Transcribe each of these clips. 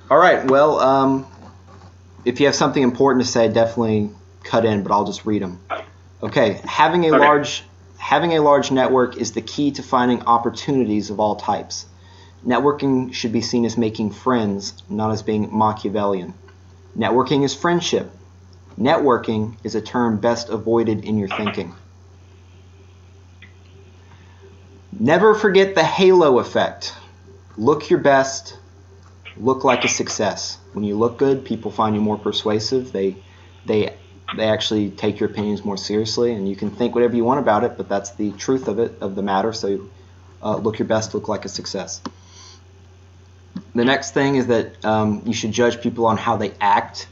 All right. Well, if you have something important to say, definitely cut in, but I'll just read them. Okay. Having a large network is the key to finding opportunities of all types. Networking should be seen as making friends, not as being Machiavellian. Networking is friendship. Networking is a term best avoided in your thinking. Never forget the halo effect. Look your best. Look like a success. When you look good, people find you more persuasive. They actually take your opinions more seriously, and you can think whatever you want about it, but that's the truth of the matter. So look your best, look like a success. The next thing is that you should judge people on how they act,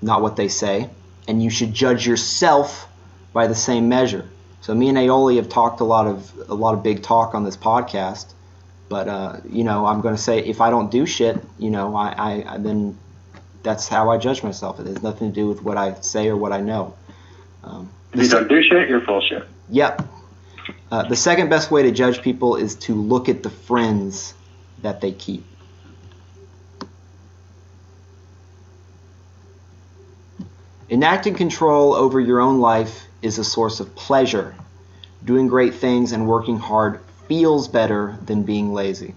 not what they say, and you should judge yourself by the same measure. So me and Aioli have talked a lot of big talk on this podcast, but I'm going to say if I don't do shit, I then that's how I judge myself. It has nothing to do with what I say or what I know. If you don't do shit, you're full shit. Yep. The second best way to judge people is to look at the friends that they keep. Enacting control over your own life is a source of pleasure. Doing great things and working hard feels better than being lazy.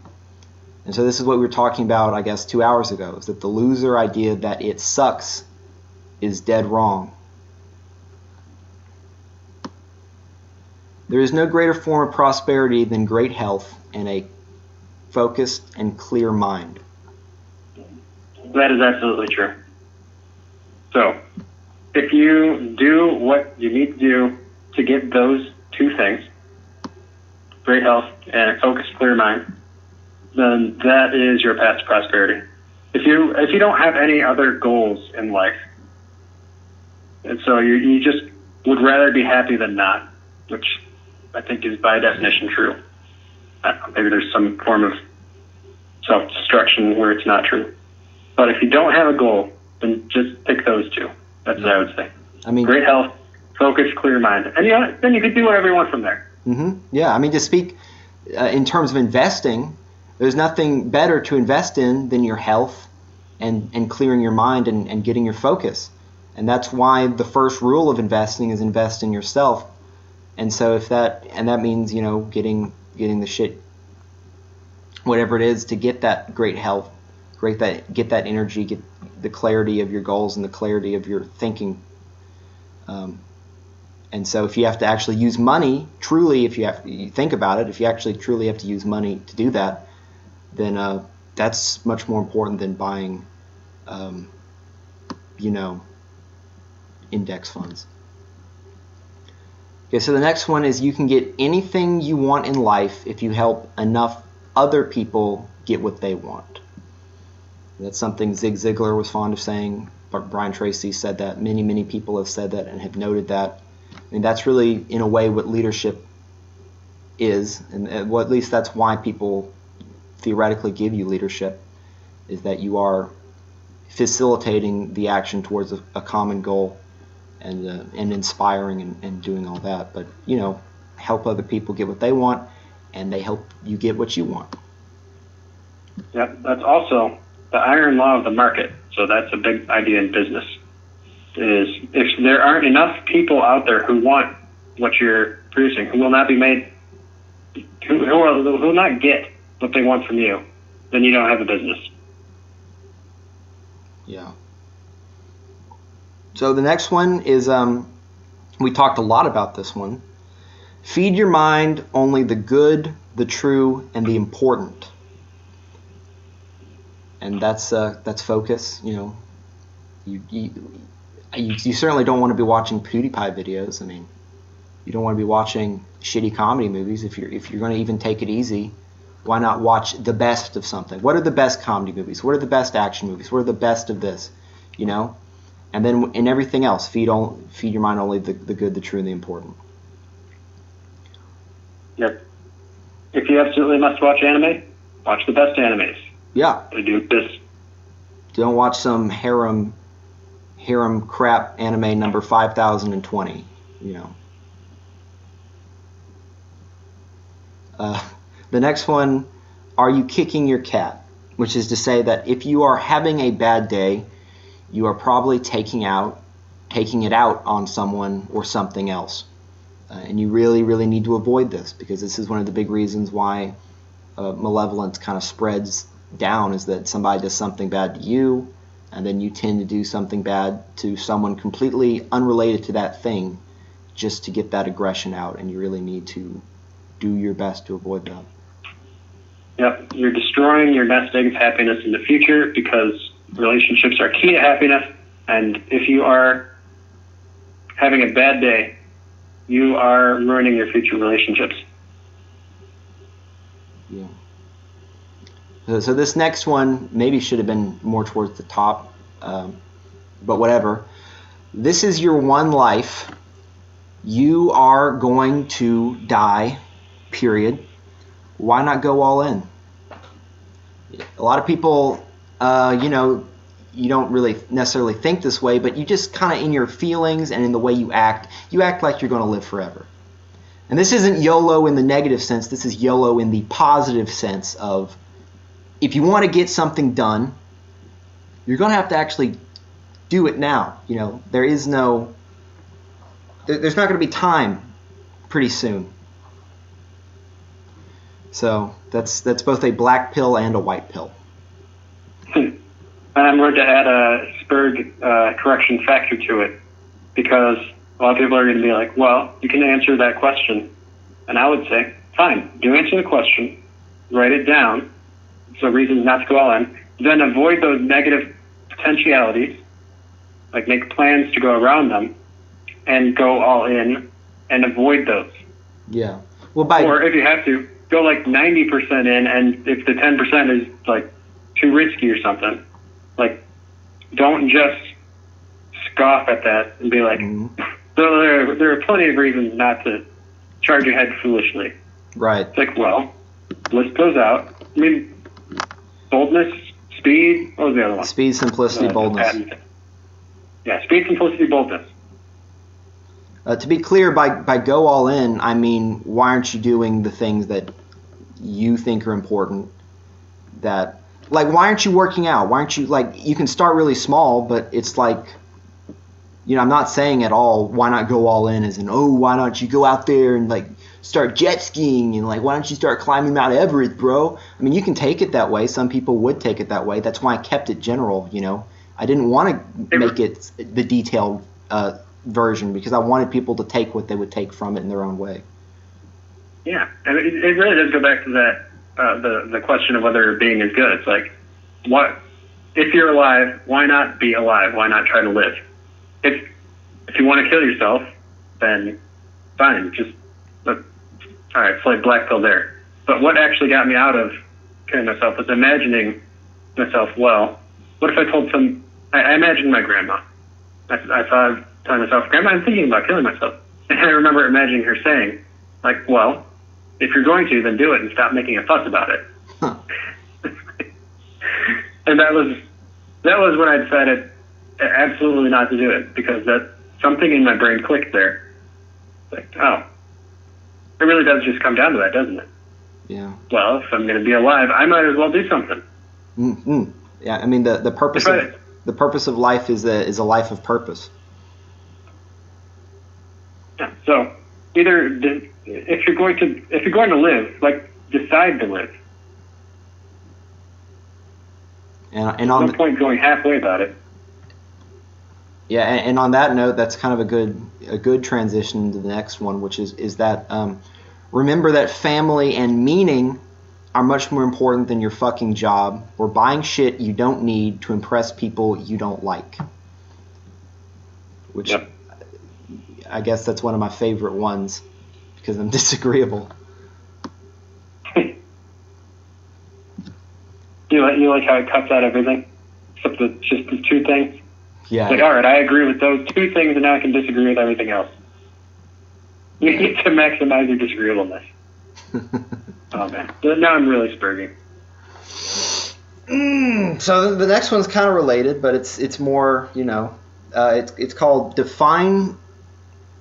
And so this is what we were talking about, I guess, 2 hours ago, is that the loser idea that it sucks is dead wrong. There is no greater form of prosperity than great health and a focused and clear mind. That is absolutely true. So, if you do what you need to do to get those two things, great health and a focused, clear mind, then that is your path to prosperity. If you don't have any other goals in life, and so you just would rather be happy than not, which I think is by definition true. Maybe there's some form of self-destruction where it's not true. But if you don't have a goal, then just pick those two. That's what I would say. I mean, great health, focus, clear mind. And then you can do whatever you want from there. Mm-hmm. Yeah, I mean, to speak in terms of investing, there's nothing better to invest in than your health and clearing your mind and getting your focus. And that's why the first rule of investing is invest in yourself. And so that means, getting the shit, whatever it is, to get that great health, get that energy, get the clarity of your goals and the clarity of your thinking. And so if you have to actually use money, truly, you think about it, if you actually truly have to use money to do that, then that's much more important than buying, index funds. Okay, so the next one is you can get anything you want in life if you help enough other people get what they want. That's something Zig Ziglar was fond of saying. Brian Tracy said that. Many, many people have said that and have noted that. I mean, that's really, in a way, what leadership is, and at least that's why people theoretically give you leadership, is that you are facilitating the action towards a common goal and inspiring and doing all that. But, help other people get what they want, and they help you get what you want. Yep, that's also the iron law of the market. So that's a big idea in business. Is if there aren't enough people out there who want what you're producing, who will not be made, who will not get what they want from you, then you don't have a business. Yeah. So the next one is, we talked a lot about this one. Feed your mind only the good, the true, and the important. And that's focus. You certainly don't want to be watching PewDiePie videos. I mean, you don't want to be watching shitty comedy movies. If you're going to even take it easy, why not watch the best of something? What are the best comedy movies? What are the best action movies? What are the best of this? And then in everything else, feed your mind only the good, the true, and the important. Yep. If you absolutely must watch anime, watch the best animes. Yeah. They do this. Don't watch some harem crap anime number 5020. The next one, are you kicking your cat? which is to say that if you are having a bad day, you are probably taking it out on someone or something else. And you really, really need to avoid this, because this is one of the big reasons why malevolence kind of spreads down, is that somebody does something bad to you, and then you tend to do something bad to someone completely unrelated to that thing just to get that aggression out, and you really need to do your best to avoid that. Yep, you're destroying your nest egg's happiness in the future, because relationships are key to happiness, and if you are having a bad day, you are ruining your future relationships. Yeah. So this next one maybe should have been more towards the top, but whatever. This is your one life. You are going to die, period. Why not go all in? A lot of people, you don't really necessarily think this way, but you just kind of in your feelings and in the way you act like you're going to live forever. And this isn't YOLO in the negative sense. This is YOLO in the positive sense of, if you want to get something done, you're going to have to actually do it now. There's not going to be time pretty soon. So that's both a black pill and a white pill. I'm going to add a spurred correction factor to it, because a lot of people are going to be like, well, you can answer that question. And I would say, fine, do answer the question, write it down, so reasons not to go all in, then avoid those negative potentialities, like make plans to go around them, and go all in and avoid those. Yeah. Or if you have to, go like 90% in, and if the 10% is like too risky or something, like don't just scoff at that and be like, there are plenty of reasons not to charge ahead foolishly. Right. It's like, well, list those out. I mean, boldness, speed, what was the other one? Speed, simplicity, boldness. Yeah, speed, simplicity, boldness. To be clear, by go all in, I mean, why aren't you doing the things that you think are important? That, like, why aren't you working out? Why aren't you, like, you can start really small, but it's like, I'm not saying at all, why not go all in as in, why don't you go out there and, like, start jet skiing, and, like, why don't you start climbing Mount Everest, bro? I mean, you can take it that way. Some people would take it that way. That's why I kept it general, I didn't want to make it the detailed version, because I wanted people to take what they would take from it in their own way. Yeah, and it really does go back to that, the question of whether being is good. It's like, what if you're alive, why not be alive? Why not try to live? If you want to kill yourself, then fine, just all right, it's like black pill there. But what actually got me out of killing myself was imagining myself, well, what if I told I imagined my grandma. I thought, telling myself, Grandma, I'm thinking about killing myself. And I remember imagining her saying, like, well, if you're going to, then do it and stop making a fuss about it. Huh. And that was when I decided absolutely not to do it, because that something in my brain clicked there. Like, oh, it really does just come down to that, doesn't it? Yeah. Well, if I'm going to be alive, I might as well do something. Mm-hmm. Yeah, I mean the purpose of life is a life of purpose. Yeah. So either if you're going to live, like, decide to live. And on no point going halfway about it. Yeah, and on that note, that's kind of a good transition to the next one, which is that remember that family and meaning are much more important than your fucking job or buying shit you don't need to impress people you don't like. Which, yep. I guess that's one of my favorite ones because I'm disagreeable. You like how it cuts out everything? Except just the two things? Yeah. Like, all right, I agree with those two things, and now I can disagree with everything else. You need to maximize your disagreeableness. Oh, man. Now I'm really spurging. So the next one's kind of related, but it's more, it's called Define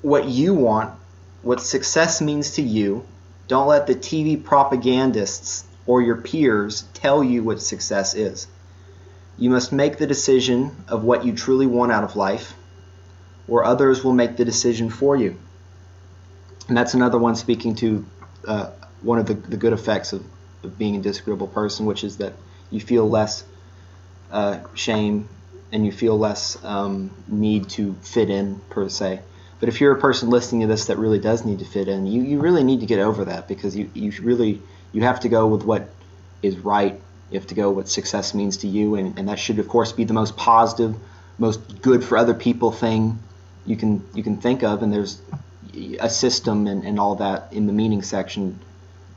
What You Want, What Success Means to You. Don't let the TV propagandists or your peers tell you what success is. You must make the decision of what you truly want out of life, or others will make the decision for you. And that's another one speaking to one of the good effects of being a disagreeable person, which is that you feel less shame and you feel less need to fit in, per se. But if you're a person listening to this that really does need to fit in, you really need to get over that, because you have to go with what is right. You have to go what success means to you, and that should, of course, be the most positive, most good for other people thing you can think of. And there's a system and all that in the meaning section,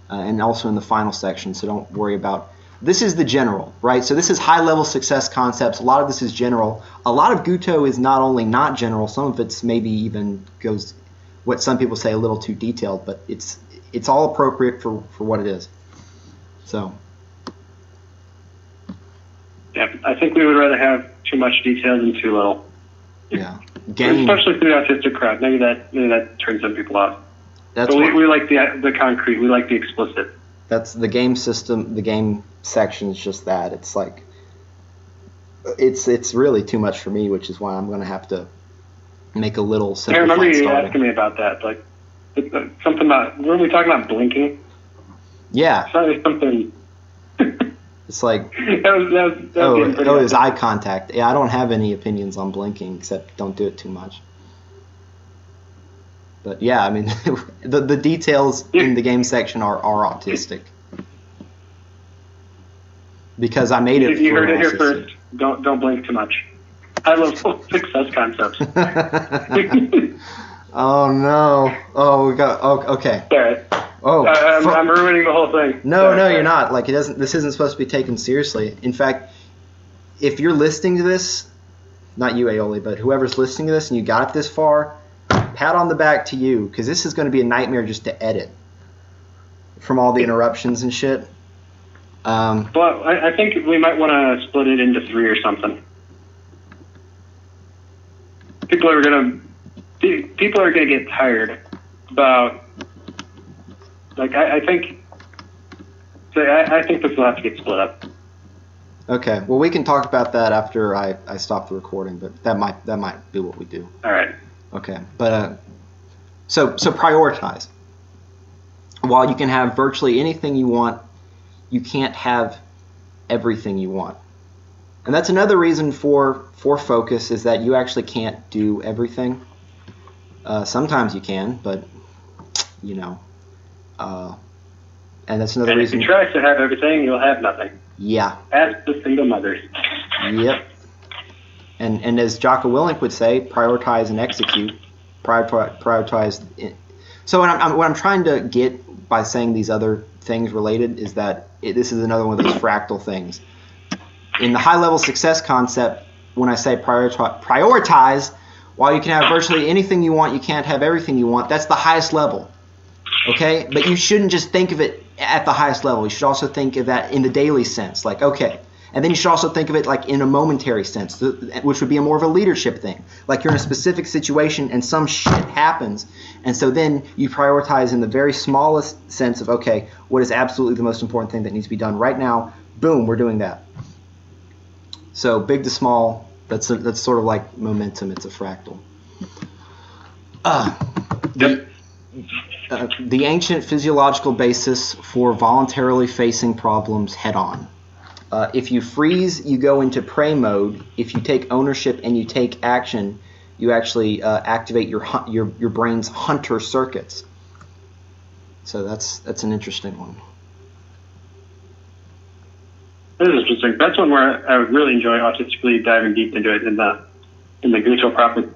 and also in the final section, so don't worry about. This is the general, right? So this is high-level success concepts. A lot of this is general. A lot of GEWD is not only not general, some of it's maybe even goes, what some people say, a little too detailed, but it's all appropriate for what it is. So. Yeah, I think we would rather have too much detail than too little. Yeah. Especially for the autistic crowd. Maybe that turns some people off. But we like the concrete. We like the explicit. That's the game system. The game section is just that. It's like it's really too much for me, which is why I'm going to have to make a little simplified. I remember you asking me about that. Like something about, were we talking about blinking? Yeah. Something. It's like that was it was eye contact. Yeah, I don't have any opinions on blinking except don't do it too much. But yeah, I mean, the details in the game section are autistic. Because I made it. You heard it here first. Don't blink too much. I love success concepts. Oh no! Oh, we got. Oh, okay. All right. Oh, I'm ruining the whole thing. No, you're not. Like, it doesn't. This isn't supposed to be taken seriously. In fact, if you're listening to this, not you, Aioli, but whoever's listening to this, and you got it this far, pat on the back to you, because this is going to be a nightmare just to edit from all the interruptions and shit. Well, I think we might want to split it into 3 or something. People are gonna get tired about. Like I think this will have to get split up. Okay. Well, we can talk about that after I stop the recording, but that might be what we do. All right. Okay. But so prioritize. While you can have virtually anything you want, you can't have everything you want. And that's another reason for focus, is that you actually can't do everything. Sometimes you can, but you know. And that's another reason. If you try to have everything, you'll have nothing. Yeah. Ask the single mothers. Yep. And as Jocko Willink would say, prioritize and execute. Prioritize. So what I'm trying to get by saying these other things related is that this is another one of those fractal things. In the high-level success concept, when I say prioritize, while you can have virtually anything you want, you can't have everything you want. That's the highest level. Okay? But you shouldn't just think of it at the highest level. You should also think of that in the daily sense. Like, okay. And then you should also think of it like in a momentary sense, which would be more of a leadership thing. Like you're in a specific situation and some shit happens. And so then you prioritize in the very smallest sense of, okay, what is absolutely the most important thing that needs to be done right now? Boom, we're doing that. So big to small, that's sort of like momentum. It's a fractal. The ancient physiological basis for voluntarily facing problems head on. If you freeze, you go into prey mode. If you take ownership and you take action, you actually activate your brain's hunter circuits. So that's an interesting one. This is interesting. That's one where I would really enjoy autistically diving deep into it in the GEWD proper.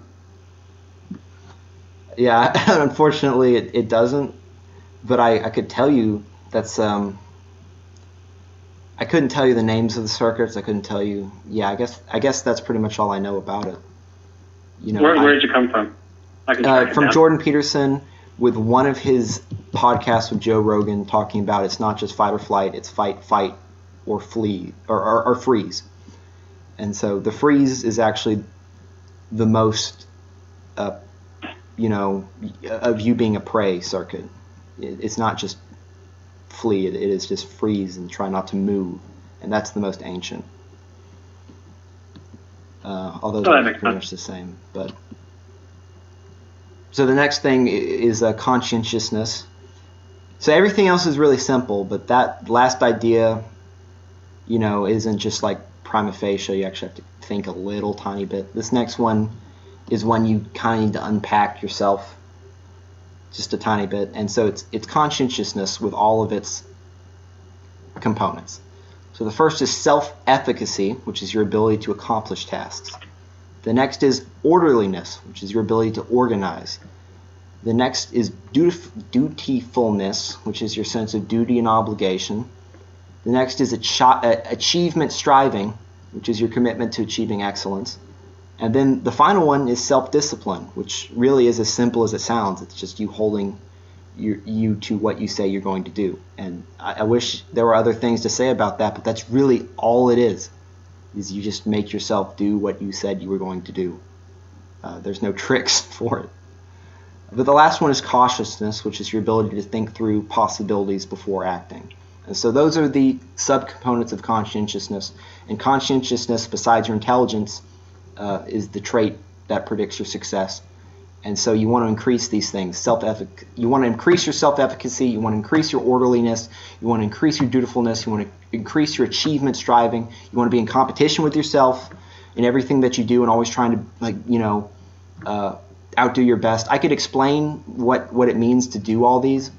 Yeah, unfortunately it doesn't. But I could tell you that's I couldn't tell you the names of the circuits. I couldn't tell you. Yeah, I guess that's pretty much all I know about it. You know, where did you come from? From Jordan Peterson, with one of his podcasts with Joe Rogan, talking about it's not just fight or flight, it's fight or flee or freeze. And so the freeze is actually the most of you being a prey circuit. It's not just flee. It is just freeze and try not to move, and that's the most ancient. Although they're pretty much the same. But so the next thing is conscientiousness. So everything else is really simple, but that last idea, you know, isn't just like prima facie. You actually have to think a little tiny bit. This next one is when you kind of need to unpack yourself just a tiny bit, and so it's conscientiousness with all of its components. So the first is self-efficacy, which is your ability to accomplish tasks. The next is orderliness, which is your ability to organize. The next is dutifulness, which is your sense of duty and obligation. The next is achievement striving, which is your commitment to achieving excellence. And then the final one is self-discipline, which really is as simple as it sounds. It's just you holding you to what you say you're going to do. And I wish there were other things to say about that, but that's really all it is you just make yourself do what you said you were going to do. There's no tricks for it. But the last one is cautiousness, which is your ability to think through possibilities before acting. And so those are the subcomponents of conscientiousness. And conscientiousness, besides your intelligence, is the trait that predicts your success. And so you want to increase these things. You want to increase your self-efficacy, you want to increase your orderliness, you want to increase your dutifulness, you want to increase your achievement striving, you want to be in competition with yourself in everything that you do and always trying to, outdo your best. I could explain what it means to do all these,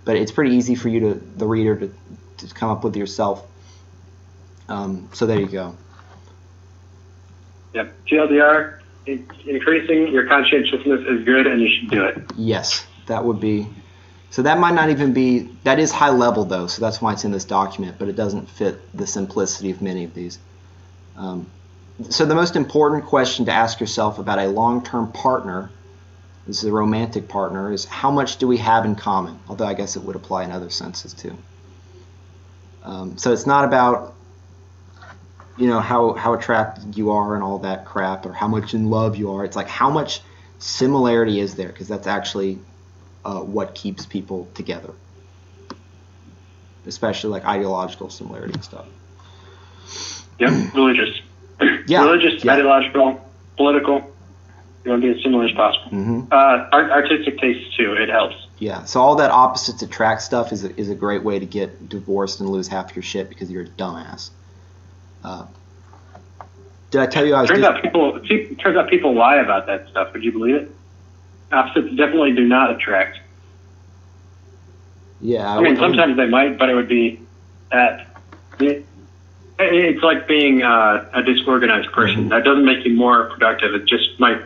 but it's pretty easy for you, the reader, to come up with yourself. So there you go. Yep. TLDR, increasing your conscientiousness is good, and you should do it. Yes, that would be. So that might not even be. That is high level though, so that's why it's in this document. But it doesn't fit the simplicity of many of these. So the most important question to ask yourself about a long-term partner, this is a romantic partner, is how much do we have in common? Although I guess it would apply in other senses too. So it's not about, how attracted you are and all that crap, or how much in love you are. It's like, how much similarity is there? Because that's actually what keeps people together, especially like ideological similarity and stuff. Yep, religious. Yeah. Religious, yeah. Ideological, political. You want to be as similar as possible. Mm-hmm. Artistic taste too. It helps. Yeah. So all that opposites attract stuff is a great way to get divorced and lose half your shit because you're a dumbass. Did I tell you I was? Turns out people lie about that stuff. Would you believe it? Opposites definitely do not attract. Yeah. I mean, sometimes they might, but it would be that. It's like being a disorganized person. Mm-hmm. That doesn't make you more productive. It just might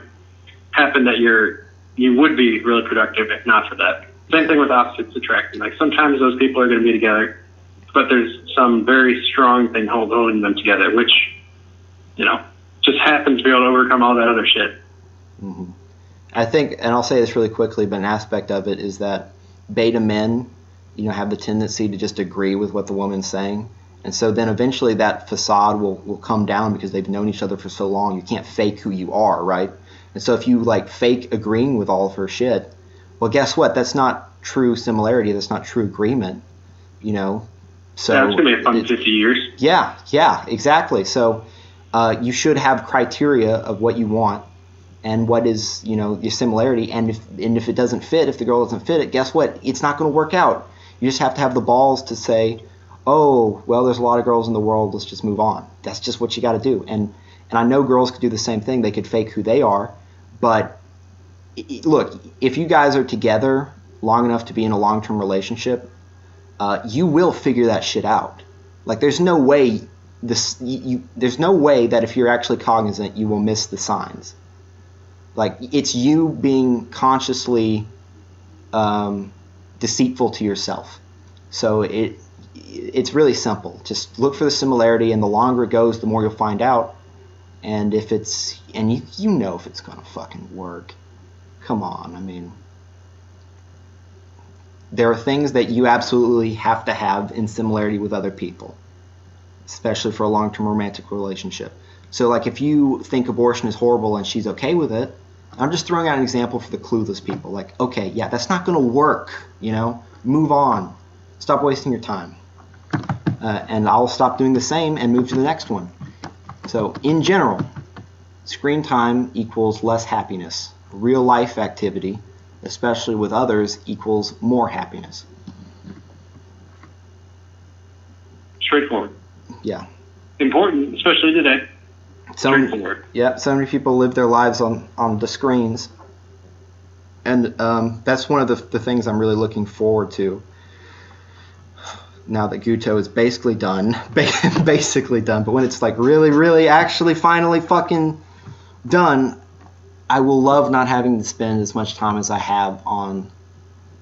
happen that you would be really productive if not for that. Same thing with opposites attracting. Like sometimes those people are going to be together, but there's some very strong thing holding them together, which, just happens to be able to overcome all that other shit. Mm-hmm. I think, and I'll say this really quickly, but an aspect of it is that beta men, have the tendency to just agree with what the woman's saying. And so then eventually that facade will come down because they've known each other for so long. You can't fake who you are, right? And so if you fake agreeing with all of her shit, well, guess what? That's not true similarity. That's not true agreement, So yeah, it's going to be a fun 50 years. Yeah, exactly. So you should have criteria of what you want and what is, your similarity. And if it doesn't fit, if the girl doesn't fit it, guess what? It's not going to work out. You just have to have the balls to say, oh, well, there's a lot of girls in the world, let's just move on. That's just what you got to do. And I know girls could do the same thing. They could fake who they are. But look, if you guys are together long enough to be in a long-term relationship, you will figure that shit out. Like, there's no way there's no way that if you're actually cognizant, you will miss the signs. Like, it's you being consciously deceitful to yourself. So it's really simple. Just look for the similarity, and the longer it goes, the more you'll find out. And if it's, and you know if it's gonna fucking work. Come on, I mean, there are things that you absolutely have to have in similarity with other people, especially for a long-term romantic relationship. So, like, if you think abortion is horrible and she's okay with it, I'm just throwing out an example for the clueless people. Like, okay, yeah, that's not gonna work. Move on. Stop wasting your time. And I'll stop doing the same and move to the next one. So in general, screen time equals less happiness. Real life activity, especially with others, equals more happiness. Straightforward. Yeah. Important, especially today. Straightforward. Yeah, so many people live their lives on the screens. And that's one of the things I'm really looking forward to. Now that Guto is basically done, basically done, but when it's like really, really, actually, finally fucking done, I will love not having to spend as much time as I have on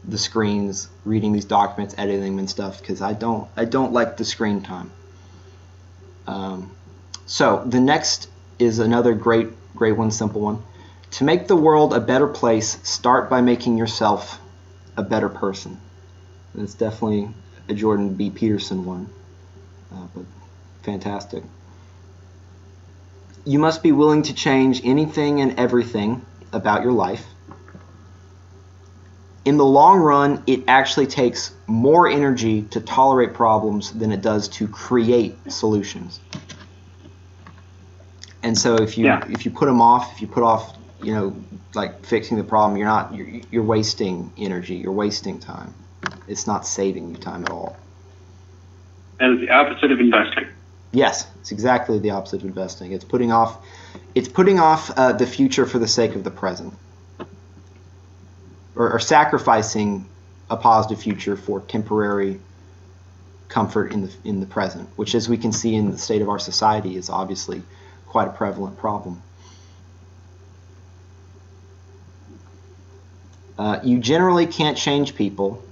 the screens, reading these documents, editing them and stuff, because I don't like the screen time. So the next is another great one, simple one. To make the world a better place, start by making yourself a better person. And it's definitely a Jordan B. Peterson one, but fantastic. You must be willing to change anything and everything about your life. In the long run, it actually takes more energy to tolerate problems than it does to create solutions. And so if you put them off, if you put off, like fixing the problem, you're wasting energy, you're wasting time. It's not saving you time at all. And it's the opposite of investing. Yes, it's exactly the opposite of investing. It's putting off the future for the sake of the present, or sacrificing a positive future for temporary comfort in the present, which, as we can see in the state of our society, is obviously quite a prevalent problem. You generally can't change people,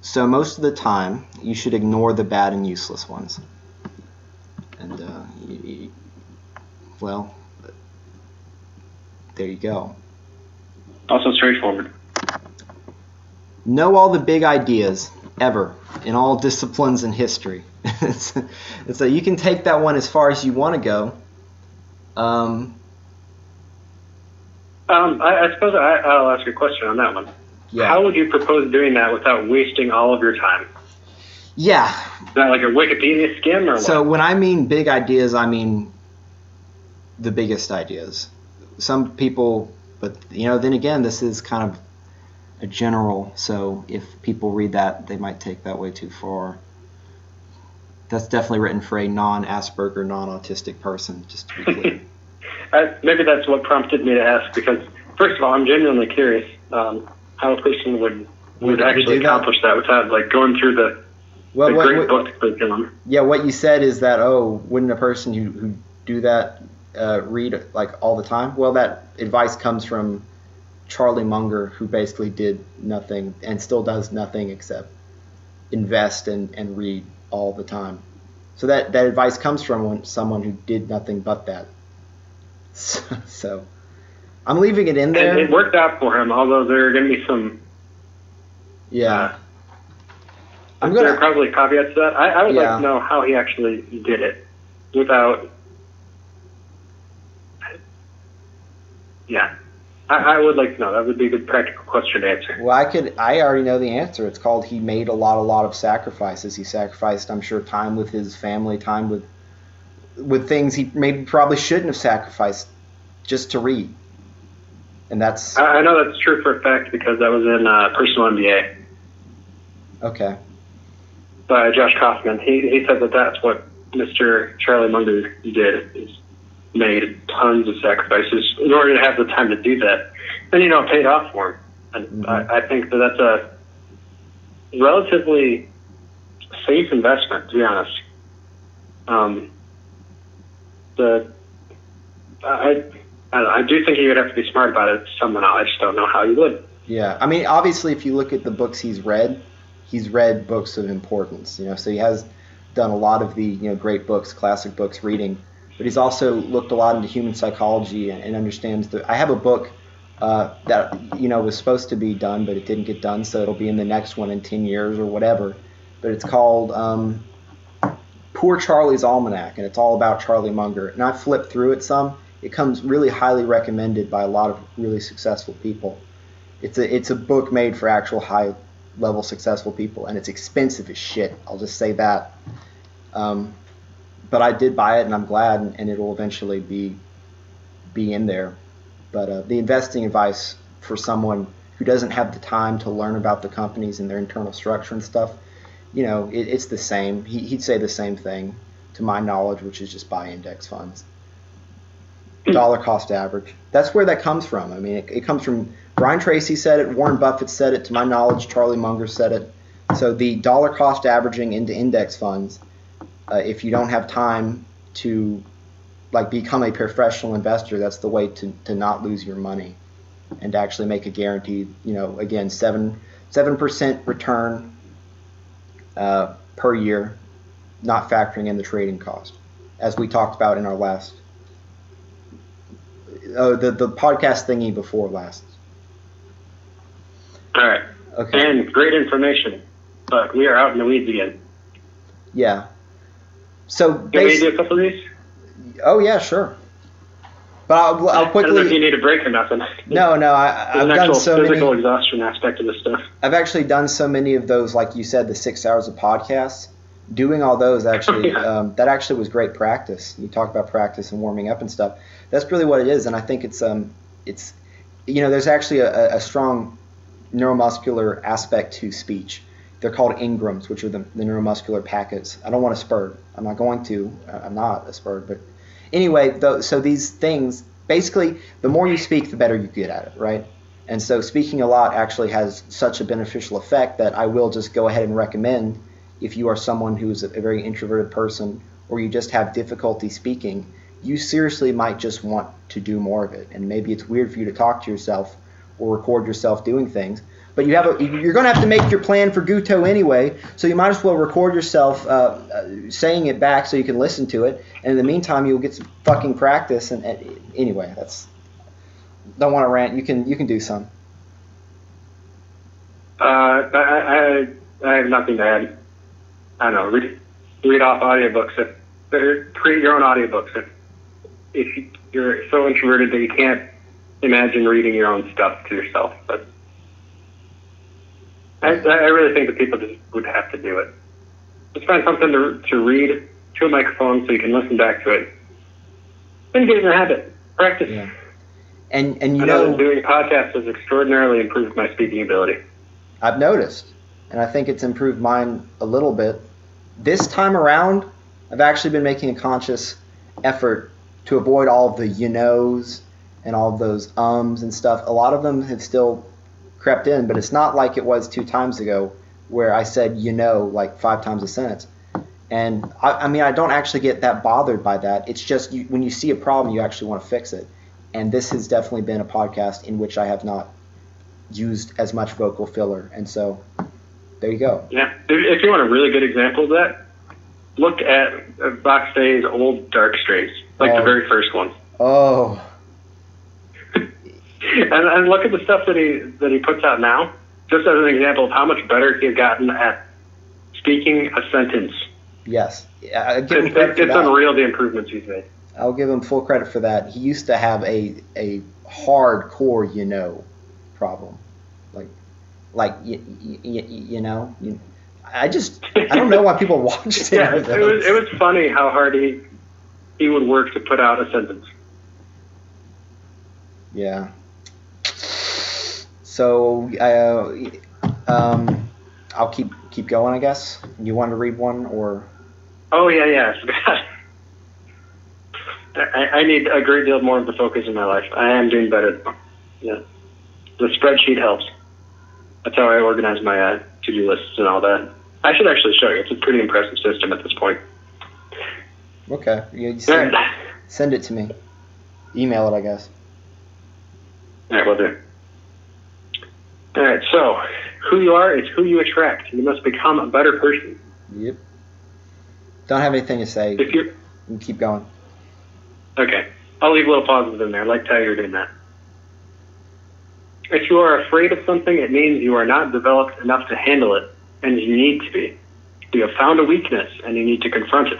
so most of the time you should ignore the bad and useless ones. And well, there you go. Also straightforward. Know all the big ideas ever in all disciplines in history. So you can take that one as far as you want to go. I suppose I'll ask a question on that one. Yeah. How would you propose doing that without wasting all of your time? Yeah. Is that like a Wikipedia skim or what? So when I mean big ideas, I mean the biggest ideas. Some people, but then again, this is kind of a general, so if people read that, they might take that way too far. That's definitely written for a non-Asperger, non-autistic person, just to be clear. Maybe that's what prompted me to ask, because first of all, I'm genuinely curious how a person would actually accomplish that without like going through the great book curriculum. Yeah, what you said is that, wouldn't a person who do that read like all the time? Well, that advice comes from Charlie Munger, who basically did nothing and still does nothing except invest and read all the time. So that advice comes from someone who did nothing but that. So I'm leaving it in there. And it worked out for him, although there are going to be some. Yeah. There are probably caveats to that. I would like to know how he actually did it without. Yeah. I would like to know. That would be a good practical question to answer. Well, I already know the answer. It's called he made a lot of sacrifices. He sacrificed, I'm sure, time with his family, time with things he probably shouldn't have sacrificed just to read. And that's... I know that's true for a fact because that was in Personal MBA. Okay. By Josh Kaufman. He said that that's what Mr. Charlie Munger did, is made tons of sacrifices in order to have the time to do that. And, it paid off for him. And I think that's a relatively safe investment, to be honest. I do think he would have to be smart about it somehow. I just don't know how he would. Yeah. I mean, obviously, if you look at the books he's read books of importance, so he has done a lot of the, great books, classic books reading. But he's also looked a lot into human psychology and understands I have a book that was supposed to be done, but it didn't get done, so it'll be in the next one in 10 years or whatever. But it's called Poor Charlie's Almanac, and it's all about Charlie Munger. And I flipped through it some. It comes really highly recommended by a lot of really successful people. It's a book made for actual high level successful people, and it's expensive as shit. I'll just say that. But I did buy it, and I'm glad, and it'll eventually be in there. But the investing advice for someone who doesn't have the time to learn about the companies and their internal structure and stuff, it's the same. He'd say the same thing, to my knowledge, which is just buy index funds. Dollar cost average. That's where that comes from. I mean, it comes from Brian Tracy said it, Warren Buffett said it, to my knowledge, Charlie Munger said it. So the dollar cost averaging into index funds, if you don't have time to become a professional investor, that's the way to not lose your money and to actually make a guaranteed, again, 7% return per year, not factoring in the trading cost, as we talked about in our last the podcast thingy before last. All right. Okay. And great information, but we are out in the weeds again. Yeah. So can we do a couple of these? Oh yeah, sure. But I'll quickly. I don't know if you need a break or nothing. No. I've done so many. Physical exhaustion aspect of this stuff. I've actually done so many of those, like you said, the 6 hours of podcasts. Doing all those actually, that actually was great practice. You talk about practice and warming up and stuff. That's really what it is, and I think it's there's actually a strong neuromuscular aspect to speech. They're called engrams, which are the neuromuscular packets. I don't want to spurt. I'm not going to. I'm not a spurt, but anyway. So these things, basically, the more you speak, the better you get at it, right? And so speaking a lot actually has such a beneficial effect that I will just go ahead and recommend. If you are someone who's a very introverted person, or you just have difficulty speaking, you seriously might just want to do more of it. And maybe it's weird for you to talk to yourself or record yourself doing things, but you're going to have to make your plan for Guto anyway, so you might as well record yourself saying it back so you can listen to it, and in the meantime you'll get some fucking practice. And anyway, don't want to rant. You can do some. I have nothing to add. I don't know, read off audiobooks, create your own audiobooks. If you're so introverted that you can't imagine reading your own stuff to yourself. But I really think that people just would have to do it. Just find something to read to a microphone so you can listen back to it. Then get in the habit. Practice. Yeah. And doing podcasts has extraordinarily improved my speaking ability. I've noticed, and I think it's improved mine a little bit. This time around, I've actually been making a conscious effort to avoid all of the knows and all of those ums and stuff. A lot of them have still crept in, but it's not like it was 2 times ago where I said like 5 times a sentence. And I don't actually get that bothered by that. It's just when you see a problem, you actually want to fix it. And this has definitely been a podcast in which I have not used as much vocal filler. And so there you go. Yeah. If you want a really good example of that, look at Box Day's old Dark Strays, the very first one. Oh. and look at the stuff that he puts out now, just as an example of how much better he has gotten at speaking a sentence. Yes. It's unreal, the improvements he's made. I'll give him full credit for that. He used to have a hardcore problem. I don't know why people watched it. Yeah, it was funny how hard he would work to put out a sentence. Yeah. So I'll keep going, I guess. You want to read one or? Oh yeah. I need a great deal more of the focus in my life. I am doing better. Yeah, the spreadsheet helps. That's how I organize my to-do lists and all that. I should actually show you. It's a pretty impressive system at this point. Okay. Send it to me. Email it, I guess. All right, will do. All right, so who you are is who you attract. You must become a better person. Yep. Don't have anything to say. You can keep going. Okay. I'll leave a little pauses in there. I liked how you're doing that. If you are afraid of something, it means you are not developed enough to handle it, and you need to be. You have found a weakness, and you need to confront it.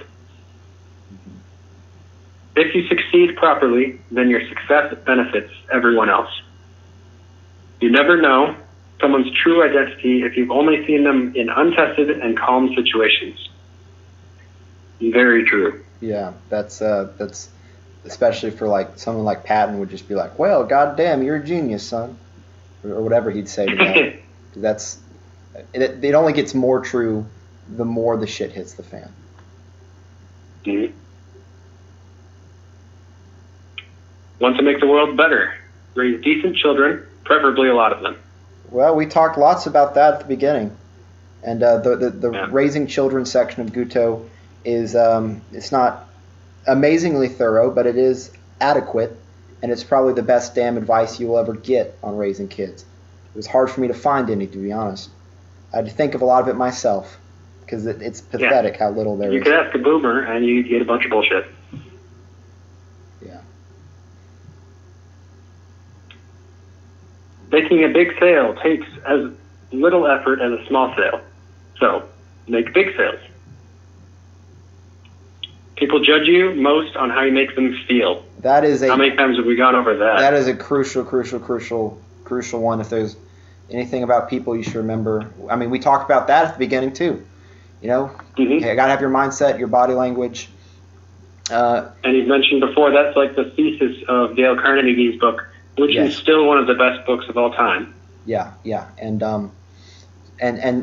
If you succeed properly, then your success benefits everyone else. You never know someone's true identity if you've only seen them in untested and calm situations. Very true. Yeah, that's especially for like someone like Patton would just be like, well, goddamn, you're a genius, son, or whatever he'd say to that. It only gets more true the more the shit hits the fan. Mm-hmm. Want to make the world better. Raise decent children, preferably a lot of them. Well, we talked lots about that at the beginning. And the raising children section of GEWD is it's not amazingly thorough, but it is adequate, and it's probably the best damn advice you will ever get on raising kids. It was hard for me to find any, to be honest. I had to think of a lot of it myself, because it's pathetic how little there is. You could ask a boomer, and you'd get a bunch of bullshit. Yeah. Making a big sale takes as little effort as a small sale. So, make big sales. People judge you most on how you make them feel. That is how many times have we gone over that? That is a crucial one. If there's anything about people you should remember. I mean, we talked about that at the beginning too. You know, you got to have your mindset, your body language. And you've mentioned before, that's like the thesis of Dale Carnegie's book, which is still one of the best books of all time. Yeah. And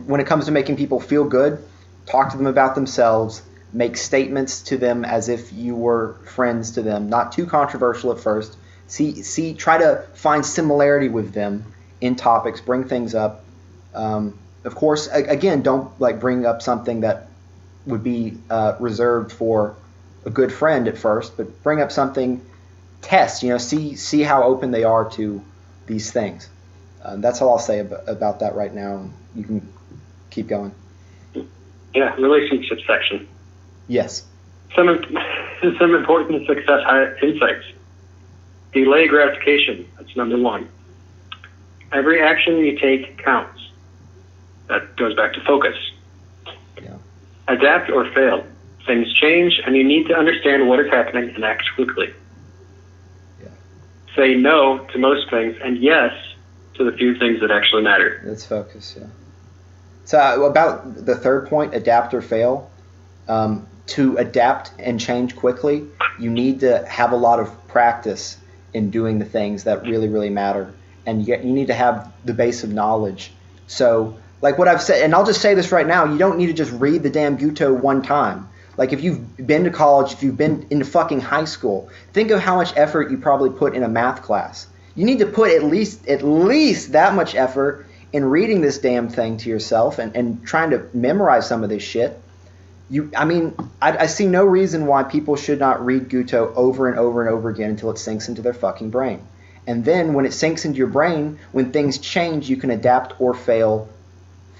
when it comes to making people feel good, talk to them about themselves. Make statements to them as if you were friends to them. Not too controversial at first. Try to find similarity with them in topics. Bring things up. Of course, again, don't like bring up something that would be reserved for a good friend at first. But bring up something. Test. See how open they are to these things. That's all I'll say about that right now. You can keep going. Yeah, relationship section. Yes. Some important success insights. Delay gratification. That's number one. Every action you take counts. That goes back to focus. Yeah. Adapt or fail. Things change, and you need to understand what is happening and act quickly. Yeah. Say no to most things, and yes to the few things that actually matter. Let's focus, yeah. So about the third point, adapt or fail. To adapt and change quickly, you need to have a lot of practice in doing the things that really, really matter. And you need to have the base of knowledge. So, like what I've said, and I'll just say this right now, you don't need to just read the damn GEWD one time. Like if you've been to college, if you've been into fucking high school, think of how much effort you probably put in a math class. You need to put at least that much effort in reading this damn thing to yourself and trying to memorize some of this shit. I see no reason why people should not read GEWD over and over and over again until it sinks into their fucking brain. And then when it sinks into your brain, when things change, you can adapt or fail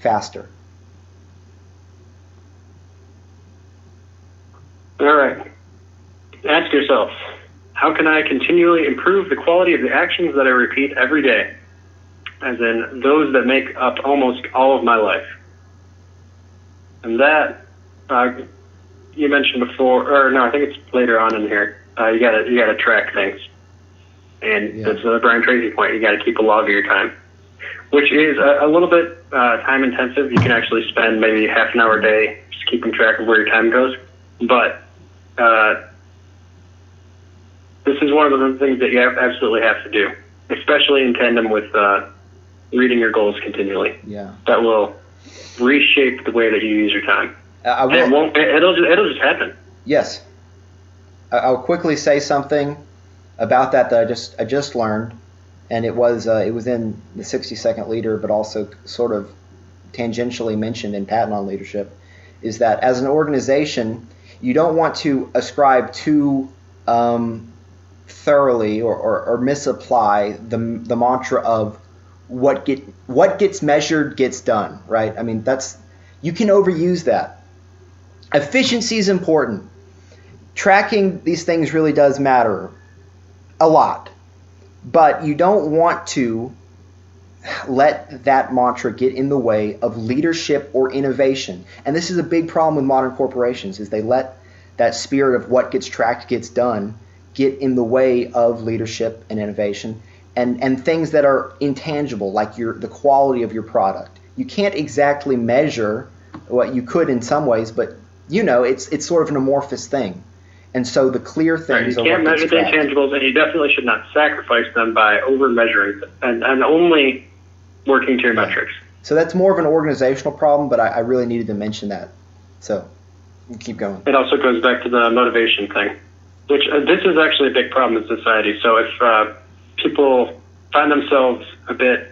faster. All right. Ask yourself, how can I continually improve the quality of the actions that I repeat every day? As in, those that make up almost all of my life. And that, you mentioned before, or no, I think it's later on in here. You gotta track things, and that's another Brian Tracy point. You gotta keep a log of your time, which is a little bit time intensive. You can actually spend maybe half an hour a day just keeping track of where your time goes. But this is one of the things that you absolutely have to do, especially in tandem with reading your goals continually. Yeah, that will reshape the way that you use your time. It'll just happen. Yes. I'll quickly say something about that I just learned, and it was in the 60-second leader, but also sort of tangentially mentioned in Patton on Leadership, is that as an organization, you don't want to ascribe too thoroughly or misapply the mantra of what gets measured gets done, right? I mean, you can overuse that. Efficiency is important. Tracking these things really does matter a lot. But you don't want to let that mantra get in the way of leadership or innovation. And this is a big problem with modern corporations, is they let that spirit of what gets tracked gets done get in the way of leadership and innovation. and things that are intangible, like the quality of your product. You can't exactly measure what you could in some ways, but it's sort of an amorphous thing. And so the clear things are what you can't measure the intangibles, and you definitely should not sacrifice them by over measuring and only working to your metrics. So that's more of an organizational problem, but I really needed to mention that. So we'll keep going. It also goes back to the motivation thing, which this is actually a big problem in society. So if people find themselves a bit